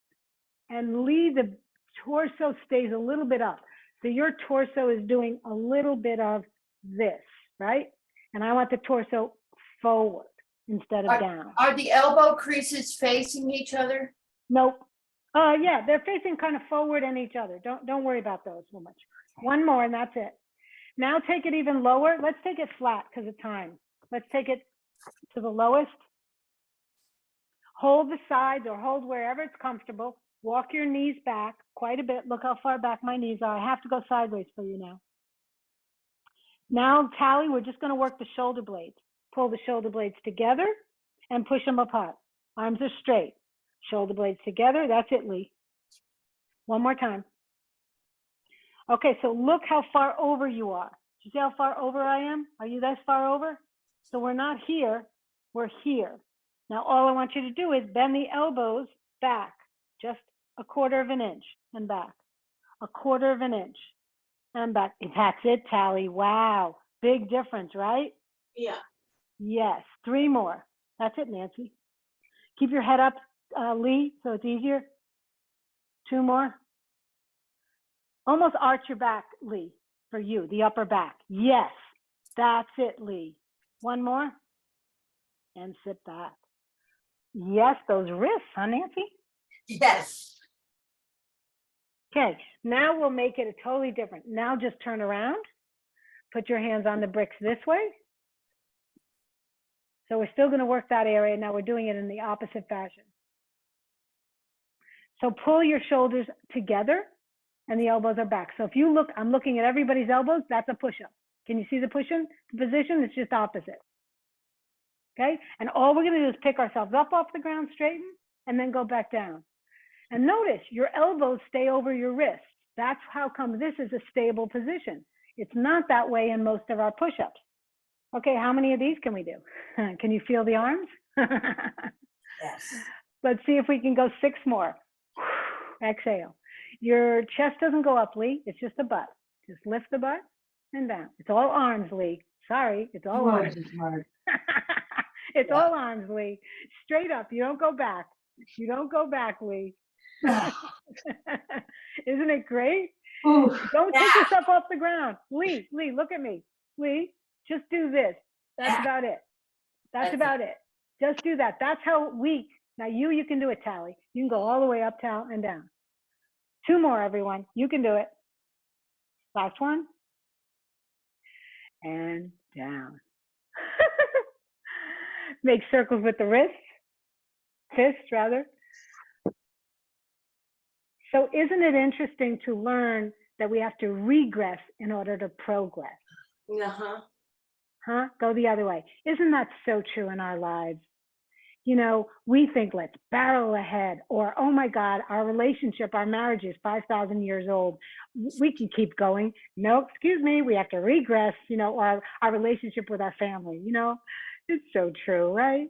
And Lee, the torso stays a little bit up. So your torso is doing a little bit of this, right? And I want the torso forward instead of down. Are the elbow creases facing each other? Nope. Yeah, they're facing kind of forward and each other. Don't worry about those so much. One more and that's it. Now take it even lower. Let's take it flat because of time. Let's take it to the lowest. Hold the sides or hold wherever it's comfortable. Walk your knees back quite a bit. Look how far back my knees are. I have to go sideways for you now. Now, Tally, we're just going to work the shoulder blades. Pull the shoulder blades together and push them apart. Arms are straight. Shoulder blades together. That's it, Lee. One more time. Okay, so look how far over you are. Do you see how far over I am? Are you this far over? So we're not here, we're here. Now all I want you to do is bend the elbows back, just a quarter of an inch and back. A quarter of an inch and back. That's it, Tally. Wow, big difference, right? Yeah. Yes, 3 more. That's it, Nancy. Keep your head up, Lee, so it's easier. 2 more. Almost arch your back, Lee, for you, the upper back. Yes, that's it, Lee. 1 more. And sit back. Yes, those wrists, huh, Nancy? Yes. Okay, now we'll make it a totally different. Now just turn around. Put your hands on the bricks this way. So we're still going to work that area. Now we're doing it in the opposite fashion. So pull your shoulders together and the elbows are back. So if you look, I'm looking at everybody's elbows, that's a push-up. Can you see the push-in position? It's just opposite. Okay, and all we're going to do is pick ourselves up off the ground, straighten, and then go back down. And notice your elbows stay over your wrists. That's how come this is a stable position. It's not that way in most of our push-ups. Okay, how many of these can we do? Can you feel the arms? Yes. Let's see if we can go 6 more. Exhale. Your chest doesn't go up, Lee. It's just the butt. Just lift the butt and down. It's all arms, Lee. Sorry, it's all arms. It's Yeah. all arms, Lee. Straight up. You don't go back. You don't go back, Lee. Isn't it great? Ooh, Don't Yeah. take yourself off the ground. Lee, look at me. Lee, just do this. That's Yeah. about it. That's That's about it. Just do that. That's how weak. Now you can do it, Tally. You can go all the way up, Tal, and down. 2 more, everyone. You can do it. Last one. And down. Make circles with the fists rather. So isn't it interesting to learn that we have to regress in order to progress? Uh-huh. Huh? Go the other way. Isn't that so true in our lives? You know, we think let's barrel ahead, or oh my God, our relationship, our marriage is 5,000 years old. We can keep going. No, excuse me, we have to regress, you know, our relationship with our family, you know, it's so true, right?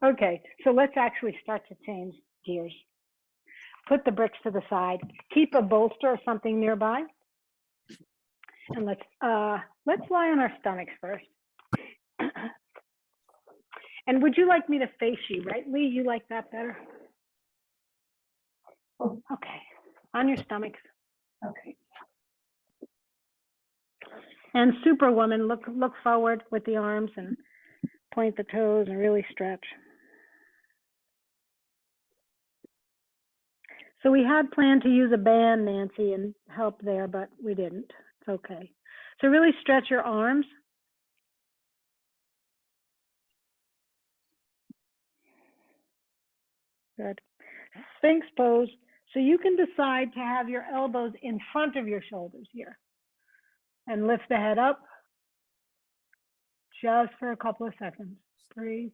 Okay, so let's actually start to change gears. Put the bricks to the side, keep a bolster or something nearby. And let's lie on our stomachs first. And would you like me to face you, right, Lee? You like that better? Oh. Okay, on your stomachs. okay. And Superwoman, look forward with the arms and point the toes and really stretch. So we had planned to use a band, Nancy, and help there, but we didn't. It's okay. So really stretch your arms. Good. Sphinx pose. So you can decide to have your elbows in front of your shoulders here. And lift the head up just for a couple of seconds. Breathe.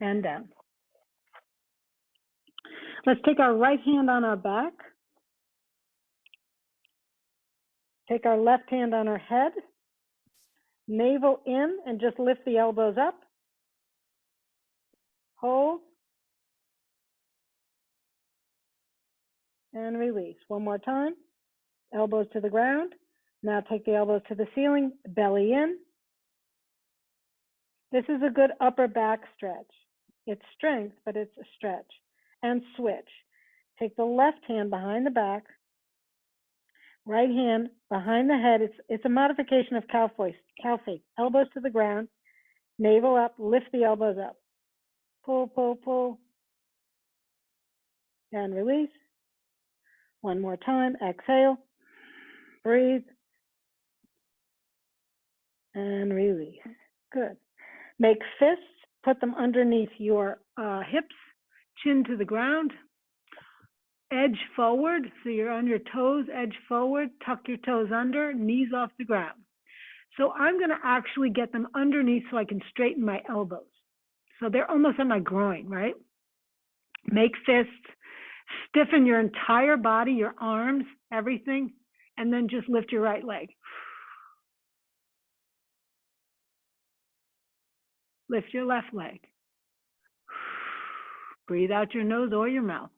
And down. Let's take our right hand on our back. Take our left hand on our head. Navel in and just lift the elbows up. Hold. And release. One more time. Elbows to the ground. Now take the elbows to the ceiling, belly in. This is a good upper back stretch. It's strength, but it's a stretch. And switch. Take the left hand behind the back. Right hand behind the head. It's a modification of cow face. Elbows to the ground. Navel up. Lift the elbows up. Pull, pull, pull. And release. One more time. Exhale. Breathe. And release. Good. Make fists. Put them underneath your hips. Chin to the ground. Edge forward. So you're on your toes. Edge forward. Tuck your toes under. Knees off the ground. So I'm going to actually get them underneath so I can straighten my elbows. So they're almost at my groin, right? Make fists. Stiffen your entire body, your arms, everything, and then just lift your right leg. Lift your left leg. Breathe out your nose or your mouth.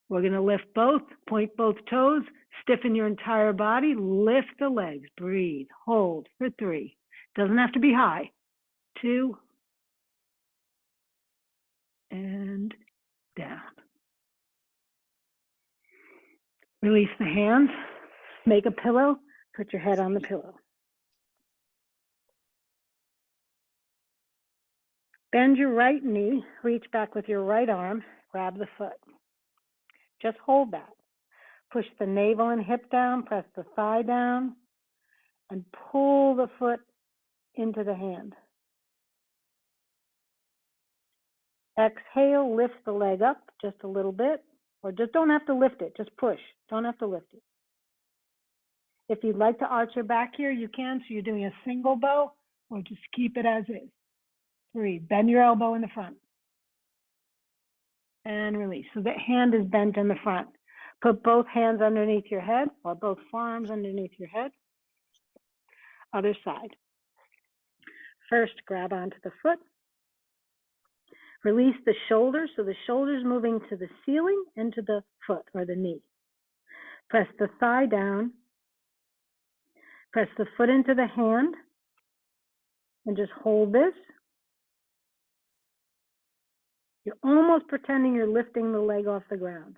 We're going to lift both, point both toes, stiffen your entire body, lift the legs, breathe, hold for 3. Doesn't have to be high. 2, and down. Release the hands, make a pillow, put your head on the pillow. Bend your right knee, reach back with your right arm, grab the foot. Just hold that. Push the navel and hip down, press the thigh down, and pull the foot into the hand. Exhale, lift the leg up just a little bit, or just don't have to lift it, just push. Don't have to lift it. If you'd like to arch your back here, you can, so you're doing a single bow, or just keep it as is. Breathe. Bend your elbow in the front. And release. So the hand is bent in the front. Put both hands underneath your head or both forearms underneath your head. Other side. First, grab onto the foot. Release the shoulders, so the shoulders moving to the ceiling and to the foot or the knee. Press the thigh down. Press the foot into the hand and just hold this. You're almost pretending you're lifting the leg off the ground.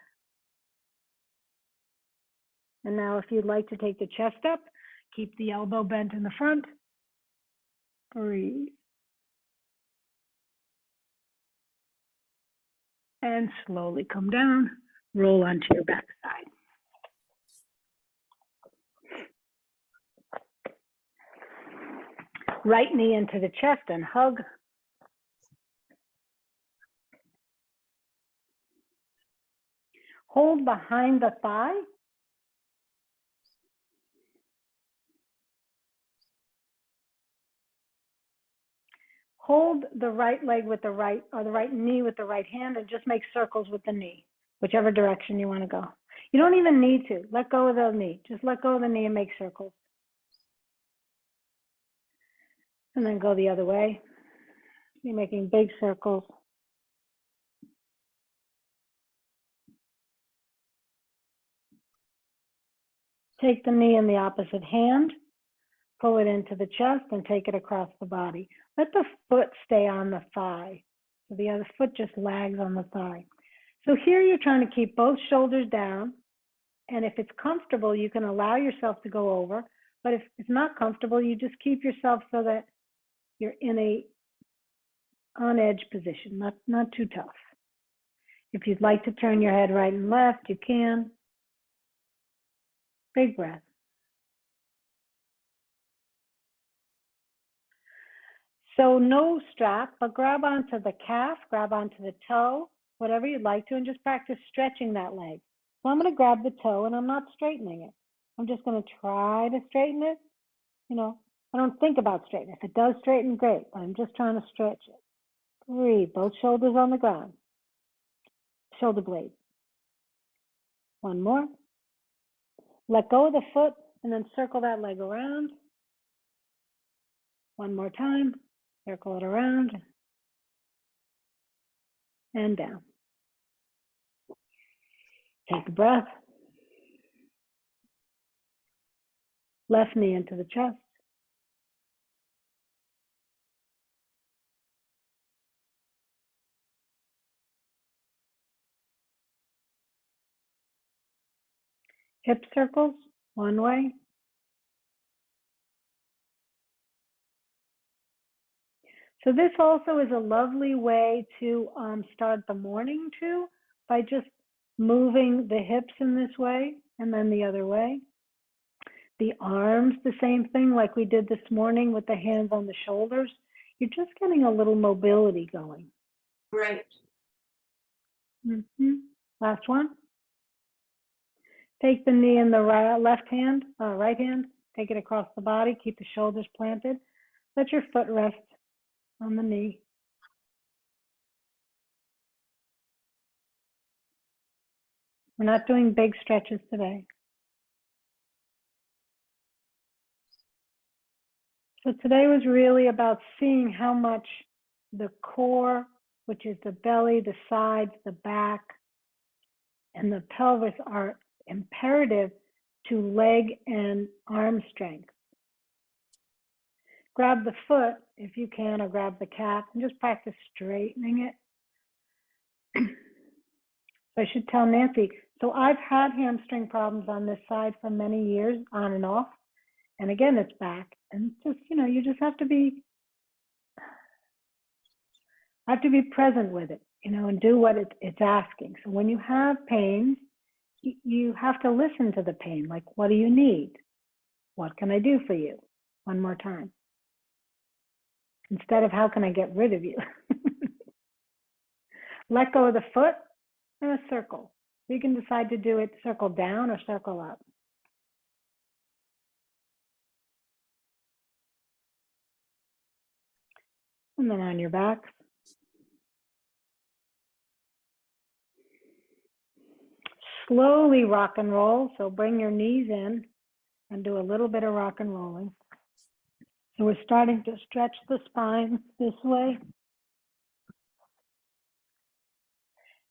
And now if you'd like to take the chest up, keep the elbow bent in the front. Breathe. And slowly come down, roll onto your backside. Right knee into the chest and hug. Hold behind the thigh. Hold the right leg with the right, or the right knee with the right hand, and just make circles with the knee, whichever direction you want to go. You don't even need to. Let go of the knee. Just let go of the knee and make circles. And then go the other way. You're making big circles. Take the knee in the opposite hand, pull it into the chest, and take it across the body. Let the foot stay on the thigh. So the other foot just lags on the thigh. So here you're trying to keep both shoulders down. And if it's comfortable, you can allow yourself to go over. But if it's not comfortable, you just keep yourself so that you're in a on edge position, not too tough. If you'd like to turn your head right and left, you can. Big breath. So no strap, but grab onto the calf, grab onto the toe, whatever you'd like to, and just practice stretching that leg. So I'm going to grab the toe and I'm not straightening it. I'm just going to try to straighten it. You know, I don't think about straightening. If it does straighten, great, but I'm just trying to stretch it. Breathe, both shoulders on the ground. Shoulder blades. One more. Let go of the foot and then circle that leg around. One more time. Circle it around. And down. Take a breath. Left knee into the chest. Hip circles, one way. So this also is a lovely way to start the morning too, by just moving the hips in this way and then the other way. The arms, the same thing like we did this morning with the hands on the shoulders. You're just getting a little mobility going. Right. Last one. Take the knee in the right hand, take it across the body, keep the shoulders planted. Let your foot rest on the knee. We're not doing big stretches today. So today was really about seeing how much the core, which is the belly, the sides, the back, and the pelvis are imperative to leg and arm strength. Grab the foot if you can, or grab the calf and just practice straightening it. So I should tell Nancy, so I've had hamstring problems on this side for many years, on and off. And again, it's back. And just, you just have to be present with it, and do what it's asking. So when you have pain, you have to listen to the pain. Like, what do you need? What can I do for you? One more time. Instead of how can I get rid of you? Let go of the foot and a circle. You can decide to do it circle down or circle up. And then on your back. Slowly rock and roll. So bring your knees in and do a little bit of rock and rolling. So we're starting to stretch the spine this way.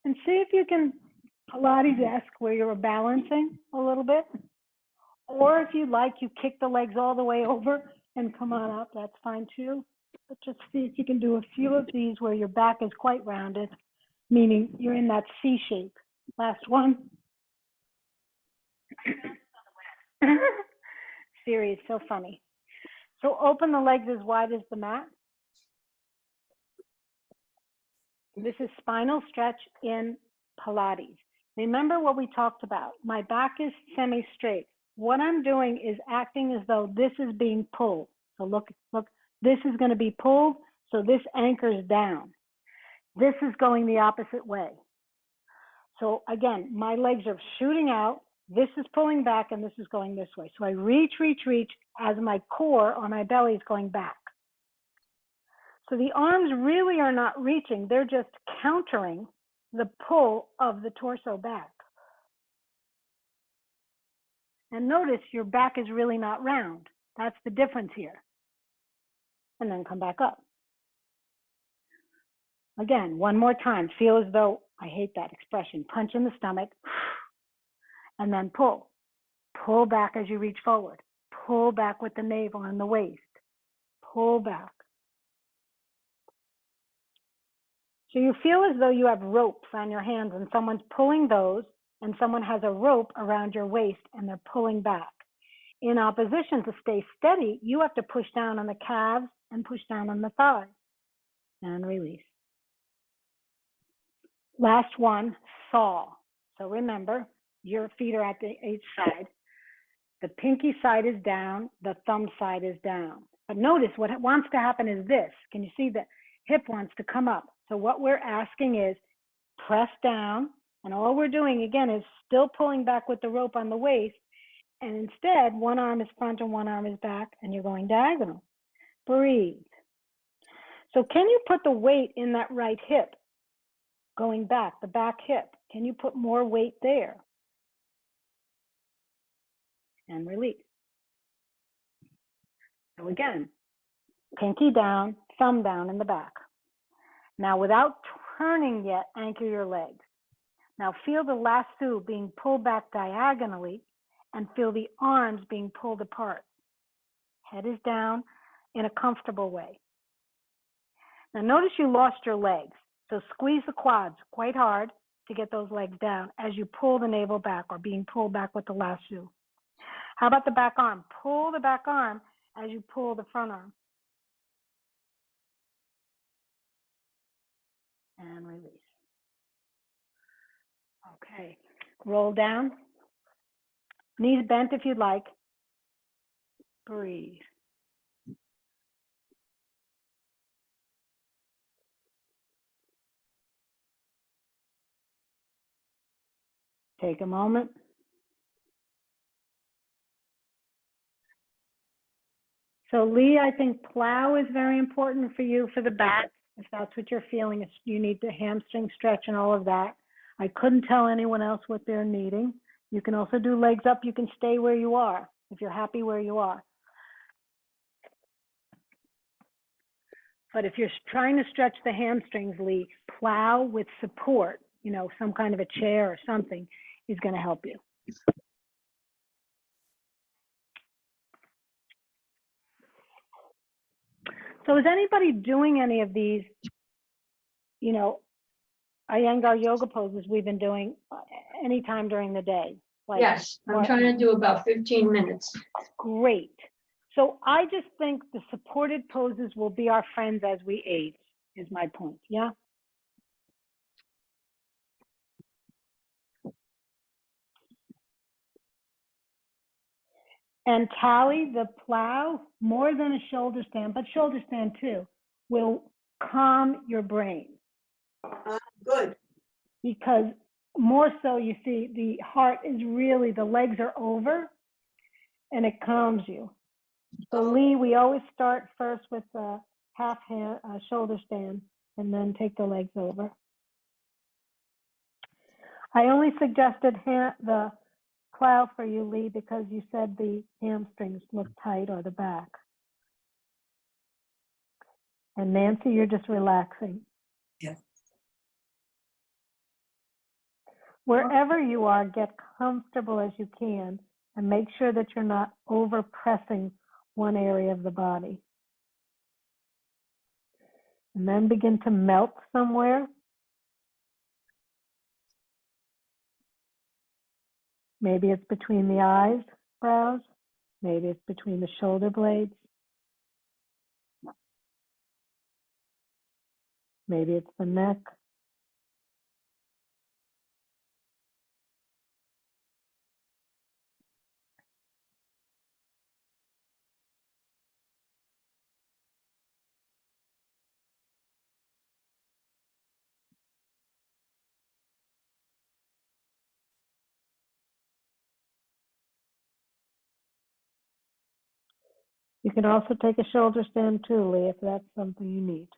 And see if you can Pilates-esque where you're balancing a little bit. Or if you like, you kick the legs all the way over and come on up. That's fine too. But just see if you can do a few of these where your back is quite rounded, meaning you're in that C shape. Last one. Siri is so funny. So open the legs as wide as the mat. This is spinal stretch in Pilates. Remember what we talked about. My back is semi-straight. What I'm doing is acting as though this is being pulled. So look, this is going to be pulled, so this anchors down. This is going the opposite way. So again, my legs are shooting out, this is pulling back, and this is going this way. So I reach as my core or my belly is going back. So the arms really are not reaching, they're just countering the pull of the torso back. And notice your back is really not round. That's the difference here. And then come back up. Again, one more time. Feel as though, I hate that expression, punch in the stomach, and then pull. Pull back as you reach forward. Pull back with the navel and the waist. Pull back. So you feel as though you have ropes on your hands and someone's pulling those, and someone has a rope around your waist and they're pulling back. In opposition, to stay steady, you have to push down on the calves and push down on the thighs. And release. Last one, saw. So remember, your feet are at each side. The pinky side is down, the thumb side is down. But notice what wants to happen is this. Can you see the hip wants to come up? So what we're asking is press down, and all we're doing again is still pulling back with the rope on the waist, and instead one arm is front and one arm is back, and you're going diagonal. Breathe. So can you put the weight in that right hip? Going back, the back hip. Can you put more weight there? And release. So again, pinky down, thumb down in the back. Now without turning yet, anchor your legs. Now feel the lasso being pulled back diagonally and feel the arms being pulled apart. Head is down in a comfortable way. Now notice you lost your legs. So squeeze the quads quite hard to get those legs down as you pull the navel back or being pulled back with the lasso. How about the back arm? Pull the back arm as you pull the front arm. And release. Okay, roll down. Knees bent if you'd like. Breathe. Take a moment. So Lee, I think plow is very important for you for the back. If that's what you're feeling, you need the hamstring stretch and all of that. I couldn't tell anyone else what they're needing. You can also do legs up. You can stay where you are if you're happy where you are. But if you're trying to stretch the hamstrings, Lee, plow with support, you know, some kind of a chair or something is going to help you. So is anybody doing any of these, you know, Iyengar yoga poses we've been doing anytime during the day? Like, Yes, I'm trying to do about 15 minutes. Great. So I just think the supported poses will be our friends as we age, is my point, yeah? And Tally, the plow, more than a shoulder stand, but shoulder stand too, will calm your brain. Good. Because more so, you see, the heart is really, the legs are over, and it calms you. So Lee, we always start first with the half hand, shoulder stand, and then take the legs over. I only suggested the plow for you, Lee, because you said the hamstrings look tight or the back. And Nancy, you're just relaxing. Yeah. Wherever you are, get comfortable as you can and make sure that you're not over pressing one area of the body. And then begin to melt somewhere. Maybe it's between the eyebrows. Maybe it's between the shoulder blades. Maybe it's the neck. You can also take a shoulder stand too, Lee, if that's something you need.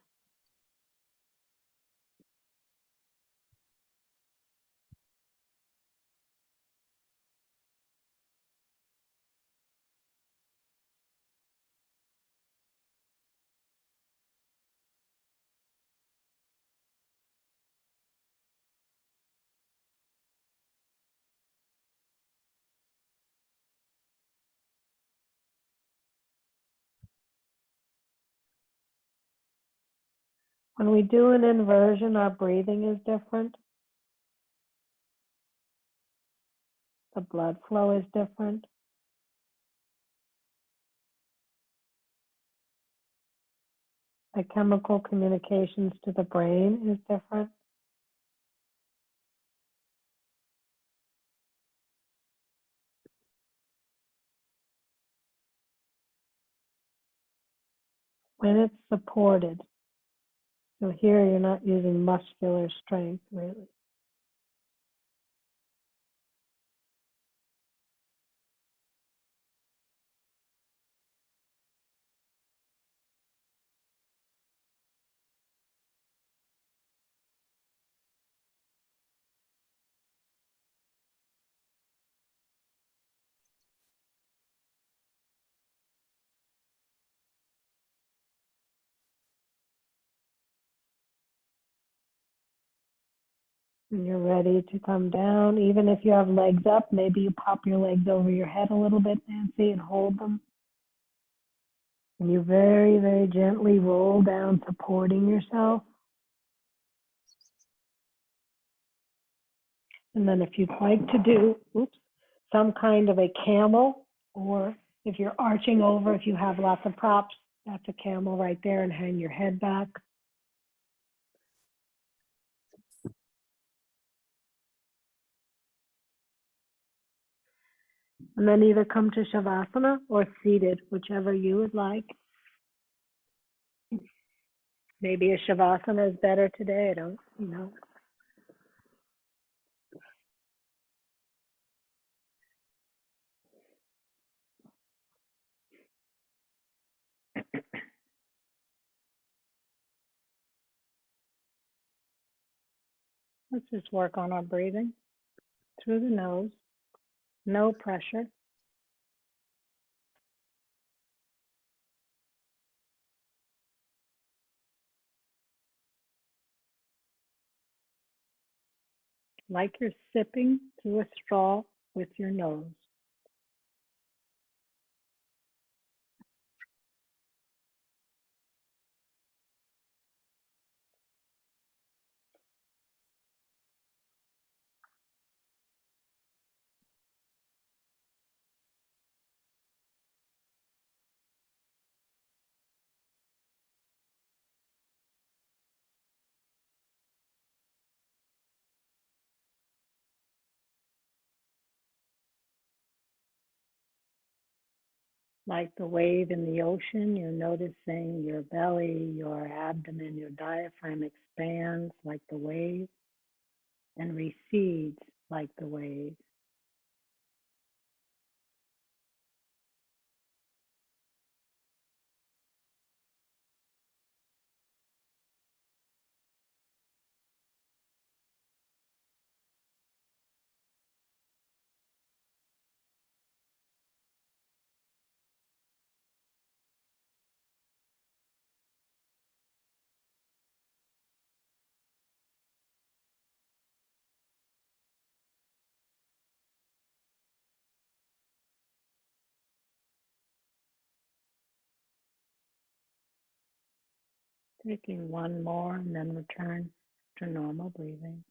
When we do an inversion, our breathing is different. The blood flow is different. The chemical communications to the brain is different. When it's supported, so here you're not using muscular strength, really. When you're ready to come down, even if you have legs up, maybe you pop your legs over your head a little bit, Nancy, and hold them. And you very, very gently roll down, supporting yourself. And then if you'd like to do, some kind of a camel, or if you're arching over, if you have lots of props, that's a camel right there, and hang your head back. And then either come to Shavasana or seated, whichever you would like. Maybe a Shavasana is better today, I don't know. Let's just work on our breathing through the nose, no pressure. Like you're sipping through a straw with your nose. Like the wave in the ocean, you're noticing your belly, your abdomen, your diaphragm expands like the wave and recedes like the wave. Taking one more and then return to normal breathing.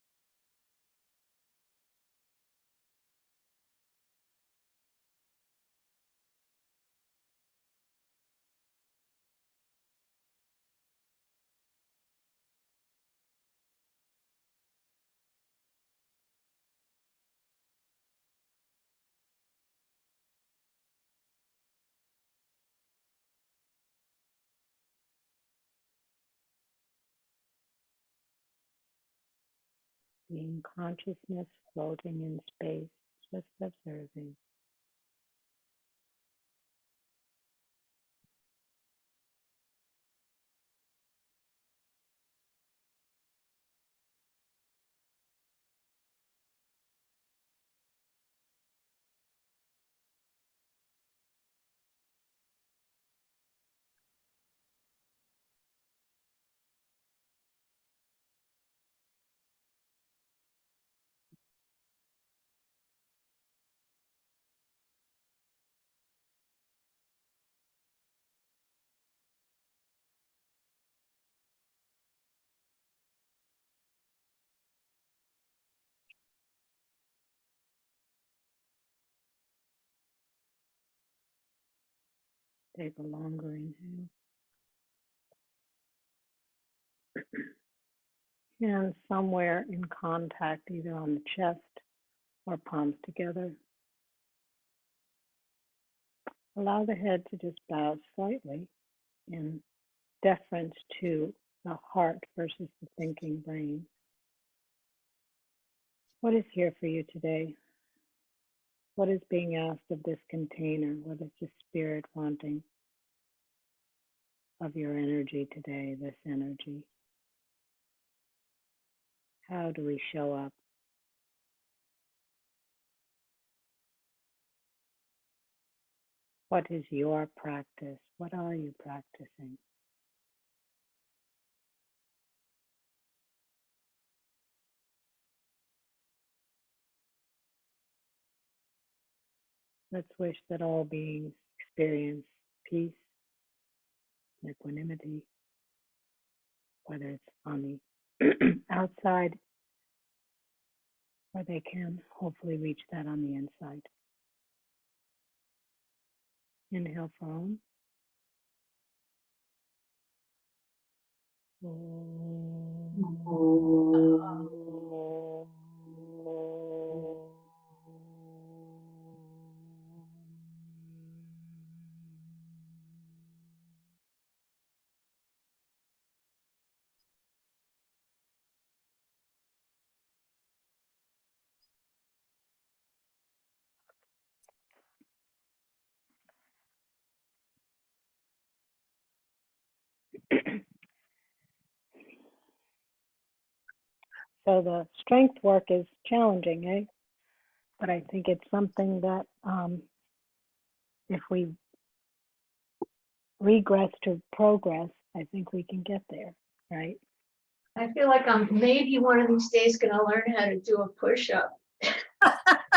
Being consciousness floating in space, just observing. Take a longer inhale. And somewhere in contact, either on the chest or palms together. Allow the head to just bow slightly in deference to the heart versus the thinking brain. What is here for you today? What is being asked of this container? What is the spirit wanting of your energy today, this energy? How do we show up? What is your practice? What are you practicing? Let's wish that all beings experience peace, equanimity, whether it's on the outside or they can hopefully reach that on the inside. Inhale for Om. So the strength work is challenging, eh? But I think it's something that if we regress to progress, I think we can get there, right? I feel like I'm maybe one of these days gonna learn how to do a push-up.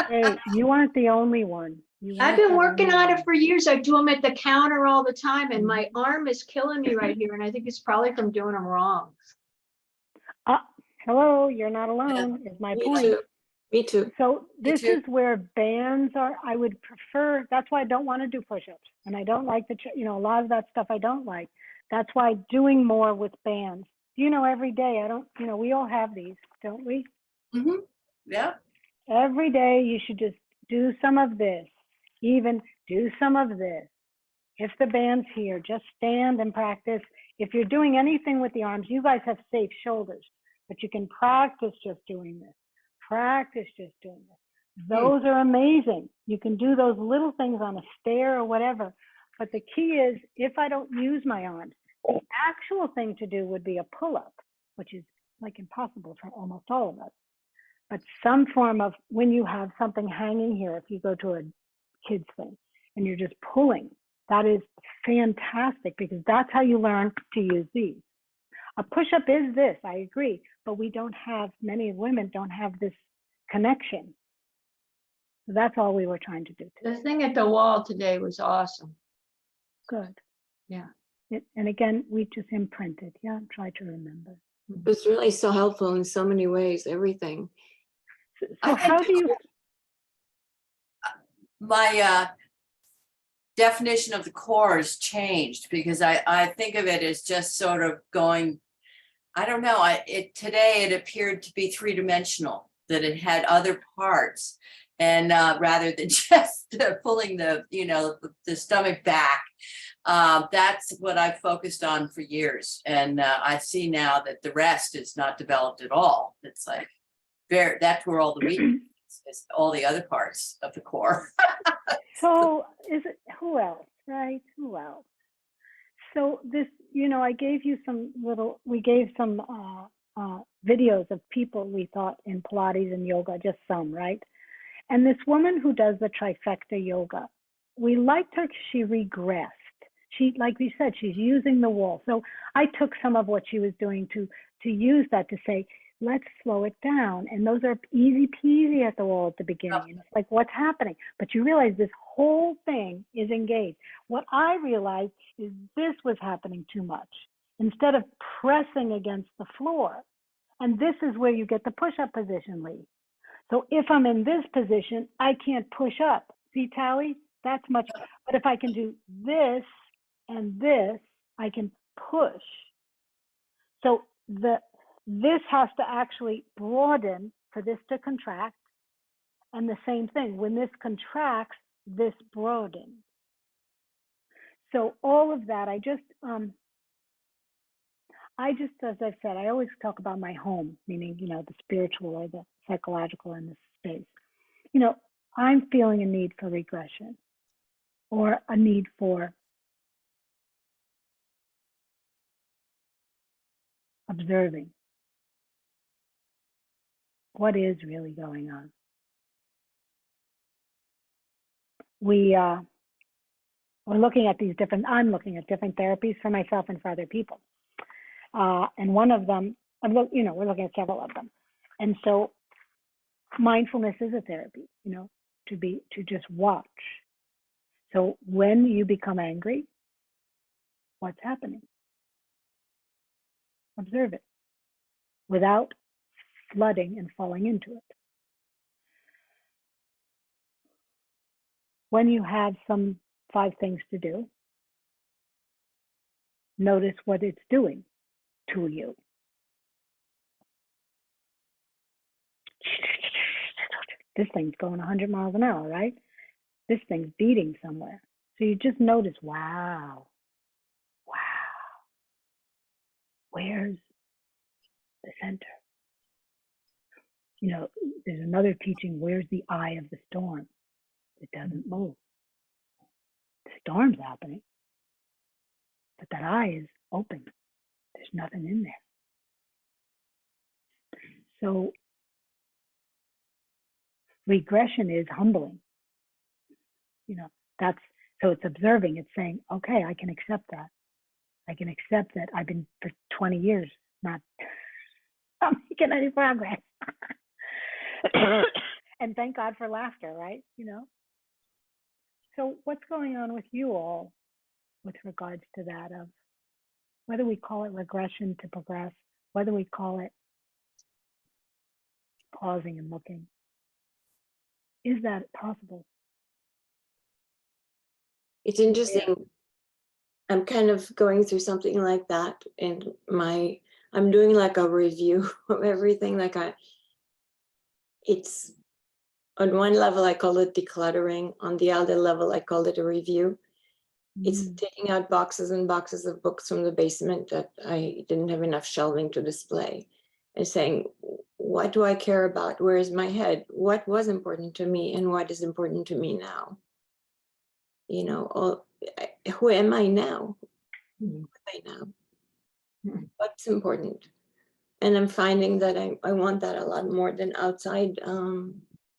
Hey, you aren't the only one. I've been working on it for years. I do them at the counter all the time, and my arm is killing me right here, and I think it's probably from doing them wrong. Hello, you're not alone, is my Me point. too. Me too. So this too. is where bands are. I would prefer, that's why I don't want to do push-ups. And I don't like a lot of that stuff I don't like. That's why doing more with bands. Every day, we all have these, don't we? Mm-hmm. Yeah. Every day you should just do some of this, even do some of this. If the band's here, just stand and practice. If you're doing anything with the arms, you guys have safe shoulders, but you can practice just doing this. Practice just doing this. Those are amazing. You can do those little things on a stair or whatever. But the key is, if I don't use my arms, the actual thing to do would be a pull-up, which is like impossible for almost all of us. But some form of, when you have something hanging here, if you go to a kid's thing and you're just pulling, that is fantastic, because that's how you learn to use these. A push-up is this, I agree, but many women don't have this connection. So that's all we were trying to do today. The thing at the wall today was awesome. Good. Yeah. And again, we just imprinted. Yeah, try to remember. It was really so helpful in so many ways, everything. So I how think do you? my definition of the core has changed because I think of it as just sort of going, I don't know, today it appeared to be three-dimensional, that it had other parts. And rather than just pulling the, the stomach back, that's what I've focused on for years. And I see now that the rest is not developed at all. It's like, that's where all the weakness is, all the other parts of the core. So who else, right? Who else? So this, I gave you we gave some videos of people we thought in Pilates and yoga, just some, right? And this woman who does the trifecta yoga, we liked her because she regressed. She, like we said, she's using the wall. So I took some of what she was doing to use that to say, let's slow it down. And those are easy peasy at the wall at the beginning. And it's like, what's happening? But you realize this whole thing is engaged. What I realized is this was happening too much. Instead of pressing against the floor. And this is where you get the push-up position, Lee. So if I'm in this position, I can't push up. See, Tally? That's much. But if I can do this and this, I can push. So this has to actually broaden for this to contract. And the same thing, when this contracts, this broadens. So all of that, I just, as I've said, I always talk about my home, meaning, the spiritual or the psychological in this space. I'm feeling a need for regression or a need for observing what is really going on. I'm looking at different therapies for myself and for other people. And one of them, we're looking at several of them. And so mindfulness is a therapy, to just watch. So when you become angry, what's happening? Observe it without flooding and falling into it. When you have some 5 things to do, notice what it's doing to you. This thing's going 100 miles an hour, right? This thing's beating somewhere. So you just notice, wow, where's the center? There's another teaching, where's the eye of the storm? It doesn't move. The storm's happening, but that eye is open. There's nothing in there. So regression is humbling. So it's observing, it's saying, okay, I can accept that. I can accept that I've been for 20 years not making any progress. And thank God for laughter, right? So what's going on with you all with regards to that, of whether we call it regression to progress, whether we call it pausing and looking? Is that possible? It's interesting. Yeah. I'm kind of going through something like that, and I'm doing like a review of everything. It's on one level I call it decluttering. On the other level I call it a review. It's taking out boxes and boxes of books from the basement that I didn't have enough shelving to display, and saying, what do I care about? Where is my head? What was important to me and what is important to me now? Who am I now? What's important? And I'm finding that I want that a lot more than outside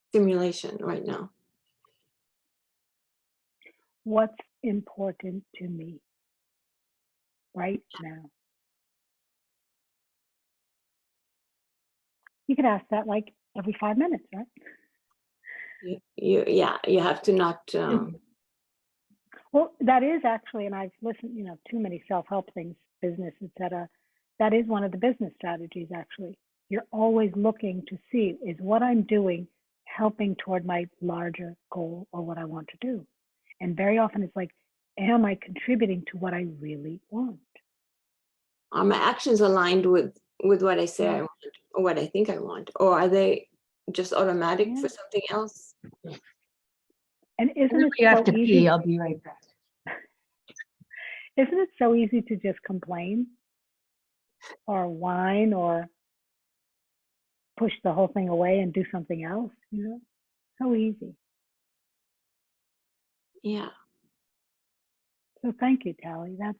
stimulation right now. What's important to me right now? You could ask that like every 5 minutes, right? You have to not. Well, that is actually, and I've listened, too many self-help things, business, etc. That is one of the business strategies, actually. You're always looking to see, is what I'm doing helping toward my larger goal or what I want to do? And very often it's like, am I contributing to what I really want? Are my actions aligned with what I say I want or what I think I want? Or are they just automatic Yeah. for something else? And isn't it You have so to easy? pee, I'll be right back. Isn't it so easy to just complain or whine or push the whole thing away and do something else? So easy. Yeah. So thank you, Tally. That's,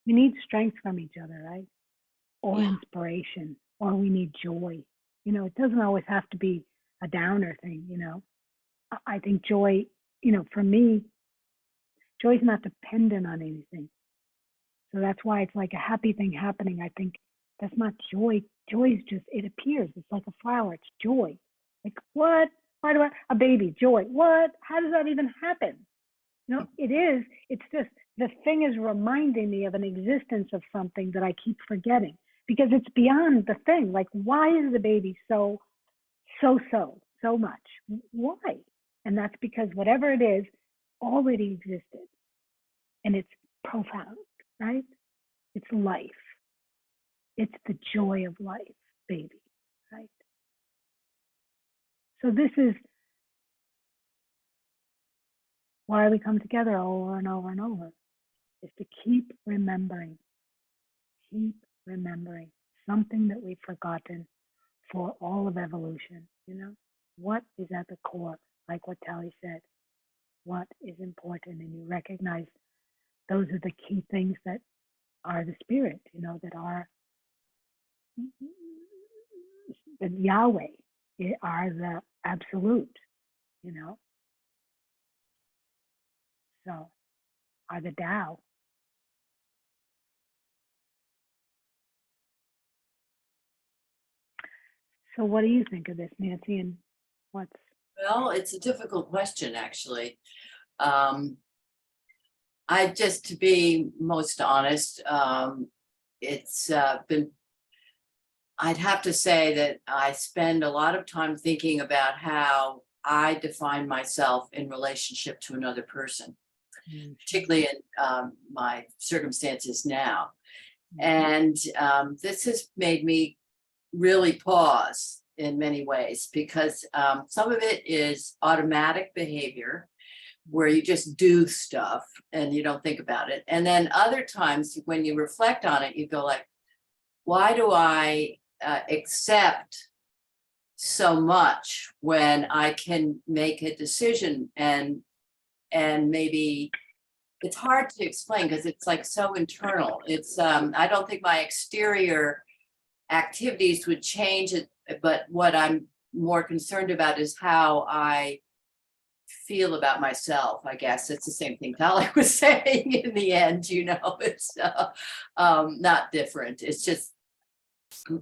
we need strength from each other, right? Or Yeah. inspiration, or we need joy. It doesn't always have to be a downer thing, I think joy, for me, joy is not dependent on anything. So that's why it's like a happy thing happening. I think that's not joy. Joy is just, it appears. It's like a flower. It's joy. Like, what? Why do a baby, joy? What? How does that even happen? It is. It's just the thing is reminding me of an existence of something that I keep forgetting because it's beyond the thing. Like, why is the baby so much? Why? And that's because whatever it is already existed. And it's profound, right? It's life. It's the joy of life, baby, right? So this is why we come together over and over and over, is to keep remembering something that we've forgotten for all of evolution, What is at the core, like what Tally said, what is important, and you recognize those are the key things that are the spirit, that are the Yahweh, are the absolute, so are the Tao. So what do you think of this, Nancy, and what's Well, it's a difficult question, actually. Just to be most honest, it's been, I'd have to say that I spend a lot of time thinking about how I define myself in relationship to another person, particularly in my circumstances now. And this has made me really pause in many ways because some of it is automatic behavior where you just do stuff and you don't think about it. And then other times when you reflect on it, you go like, why do I accept so much when I can make a decision? And maybe it's hard to explain because it's like so internal. It's I don't think my exterior activities would change it, but what I'm more concerned about is how I feel about myself. I guess it's the same thing Tali was saying in the end, it's not different. It's just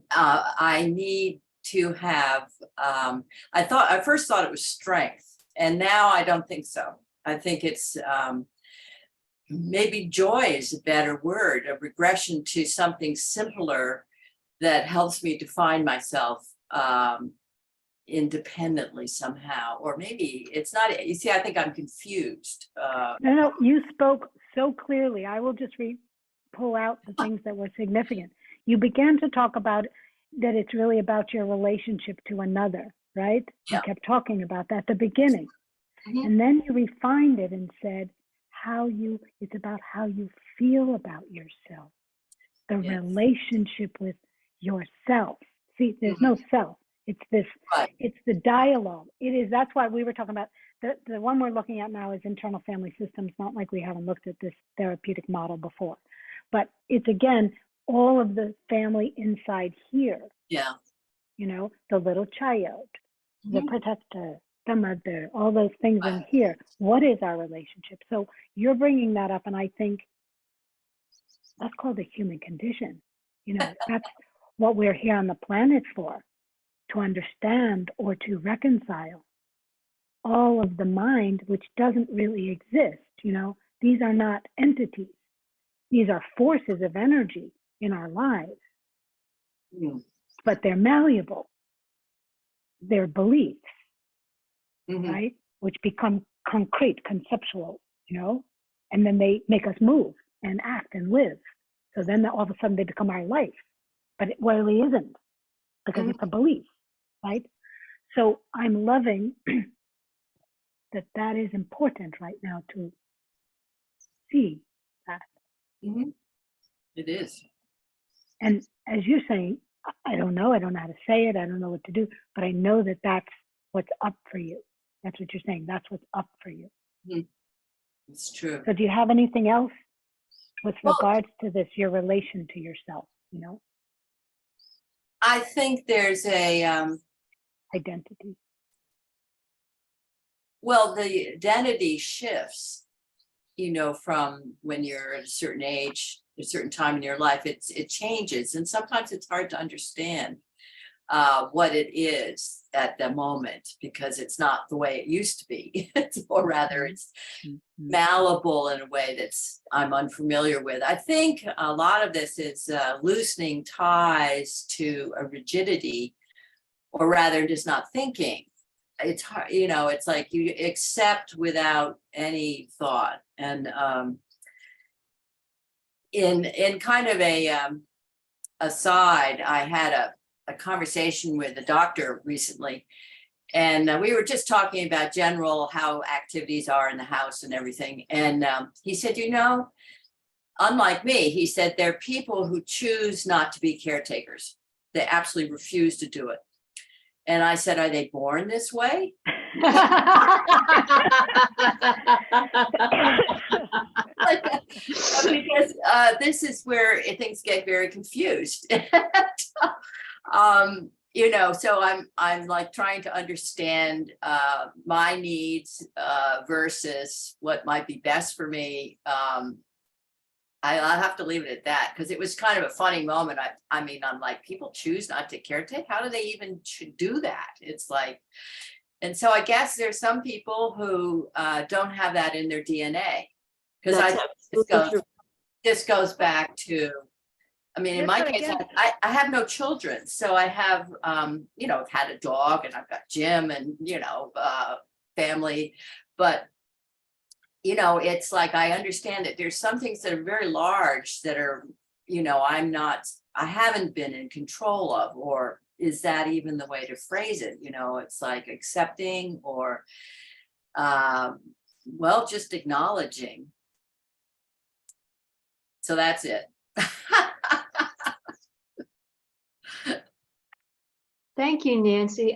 I need to have I first thought it was strength, and now I don't think so. I think it's maybe joy is a better word, a regression to something simpler that helps me define myself independently somehow. Or maybe it's not, you see, I think I'm confused. No, you spoke so clearly. I will just pull out the things that were significant. You began to talk about that it's really about your relationship to another, right? Yeah. You kept talking about that at the beginning. Mhm. And then you refined it and said it's about how you feel about yourself, the Yes. relationship with yourself. See, there's no self. It's this, Right. it's the dialogue. That's why we were talking about, the one we're looking at now is internal family systems, not like we haven't looked at this therapeutic model before. But it's, again, all of the family inside here, Yeah. the little child, the Mhm. protector, the mother, all those things in here. What is our relationship? So you're bringing that up, and I think that's called the human condition. That's what we're here on the planet for, to understand or to reconcile. all of the mind, which doesn't really exist. These are not entities. These are forces of energy in our lives, Mm. but they're malleable. They're beliefs, Mhm. right? Which become concrete, conceptual, and then they make us move and act and live. So then all of a sudden they become our life, but it really isn't, because it's a belief, right? So I'm loving that is important right now to see that. Mhm. It is. And as you're saying, I don't know how to say it, I don't know what to do, but I know that that's what's up for you. That's what you're saying, that's what's up for you. It's true. So do you have anything else with Well, regards to this, your relation to yourself, I think there's identity? well, the identity shifts, from when you're at a certain age, a certain time in your life, it changes. And sometimes it's hard to understand what it is at the moment, because it's not the way it used to be, or rather it's malleable in a way I'm unfamiliar with. I think a lot of this is loosening ties to a rigidity, or rather just not thinking. It's hard, it's like you accept without any thought. And in kind of a aside, I had a conversation with a doctor recently, and we were just talking about how activities are in the house and everything. And he said, unlike me, he said, there are people who choose not to be caretakers. They absolutely refuse to do it. And I said, are they born this way? Because this is where things get very confused. So I'm like trying to understand my needs versus what might be best for me. I'll have to leave it at that, because it was kind of a funny moment. I'm like, people choose not to caretake. How do they even do that? It's like, and so I guess there's some people who don't have that in their DNA, because this goes back to, in my case, I have no children, so I have, I've had a dog, and I've got Jim, and family, but it's like, I understand that there's some things that are very large that are, I haven't been in control of, or is that even the way to phrase it? It's like accepting, or, just acknowledging. So that's it. Thank you, Nancy.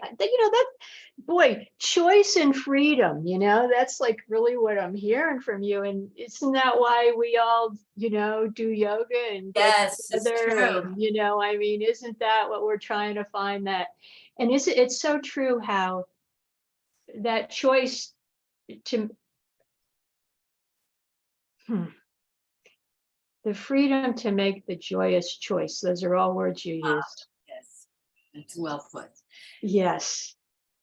Boy, choice and freedom, that's like really what I'm hearing from you. And isn't that why we all, do yoga and yes, it's true. And, isn't that what we're trying to find that? And it's so true how that choice to the freedom to make the joyous choice. Those are all words you used. Yes, it's well put. Yes.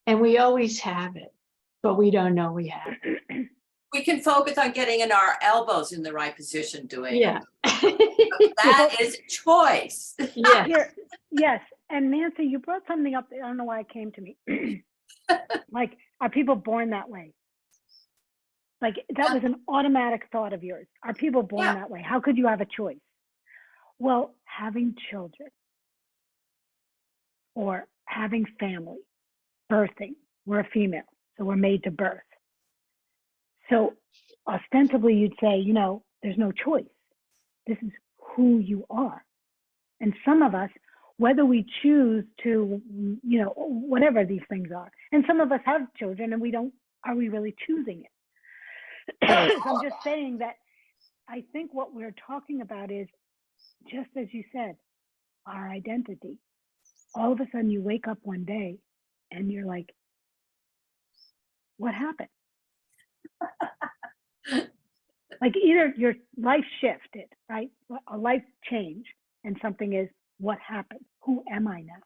And we always have it, but we don't know we have it. We can focus on getting in our elbows in the right position, doing Yeah. That is a choice. Yeah. Yes. And Nancy, you brought something up that I don't know why it came to me. Like, are people born that way? Like, that was an automatic thought of yours. Are people born that way? How could you have a choice? Well, having children, or having family, birthing. We're a female, so we're made to birth. So ostensibly you'd say, there's no choice. This is who you are. And some of us, whether we choose to, whatever these things are, and some of us have children and are we really choosing it? So I'm just saying that I think what we're talking about is, just as you said, our identity. All of a sudden you wake up one day and you're like, what happened? Like, either your life shifted, right? A life change, and something is, what happened? Who am I now?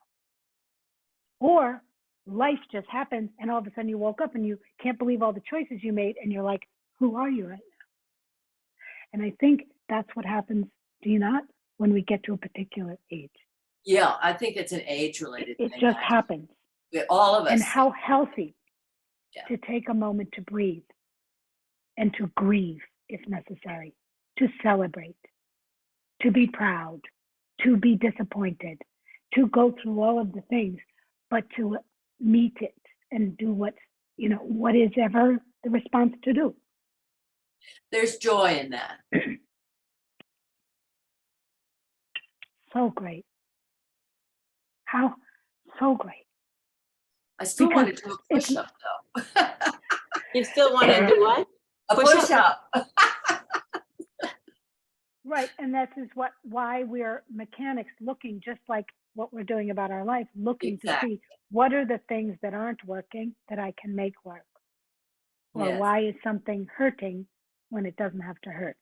Or life just happens, and all of a sudden you woke up and you can't believe all the choices you made, and you're like, who are you right now? And I think that's what happens, do you not, when we get to a particular age? Yeah, I think it's an age-related It thing. just happens. All of us. And how healthy Yeah. to take a moment to breathe and to grieve if necessary, to celebrate, to be proud, to be disappointed, to go through all of the things, but to meet it and do what is ever the response to do. There's joy in that. So great. How so great. I still want to Because do a it's- push-up though. You still want to do what? A Push-up? push-up. Right, and that is why we're mechanics, looking just like what we're doing about our life, looking Exactly. to see what are the things that aren't working that I can make work, or Yes. why is something hurting when it doesn't have to hurt.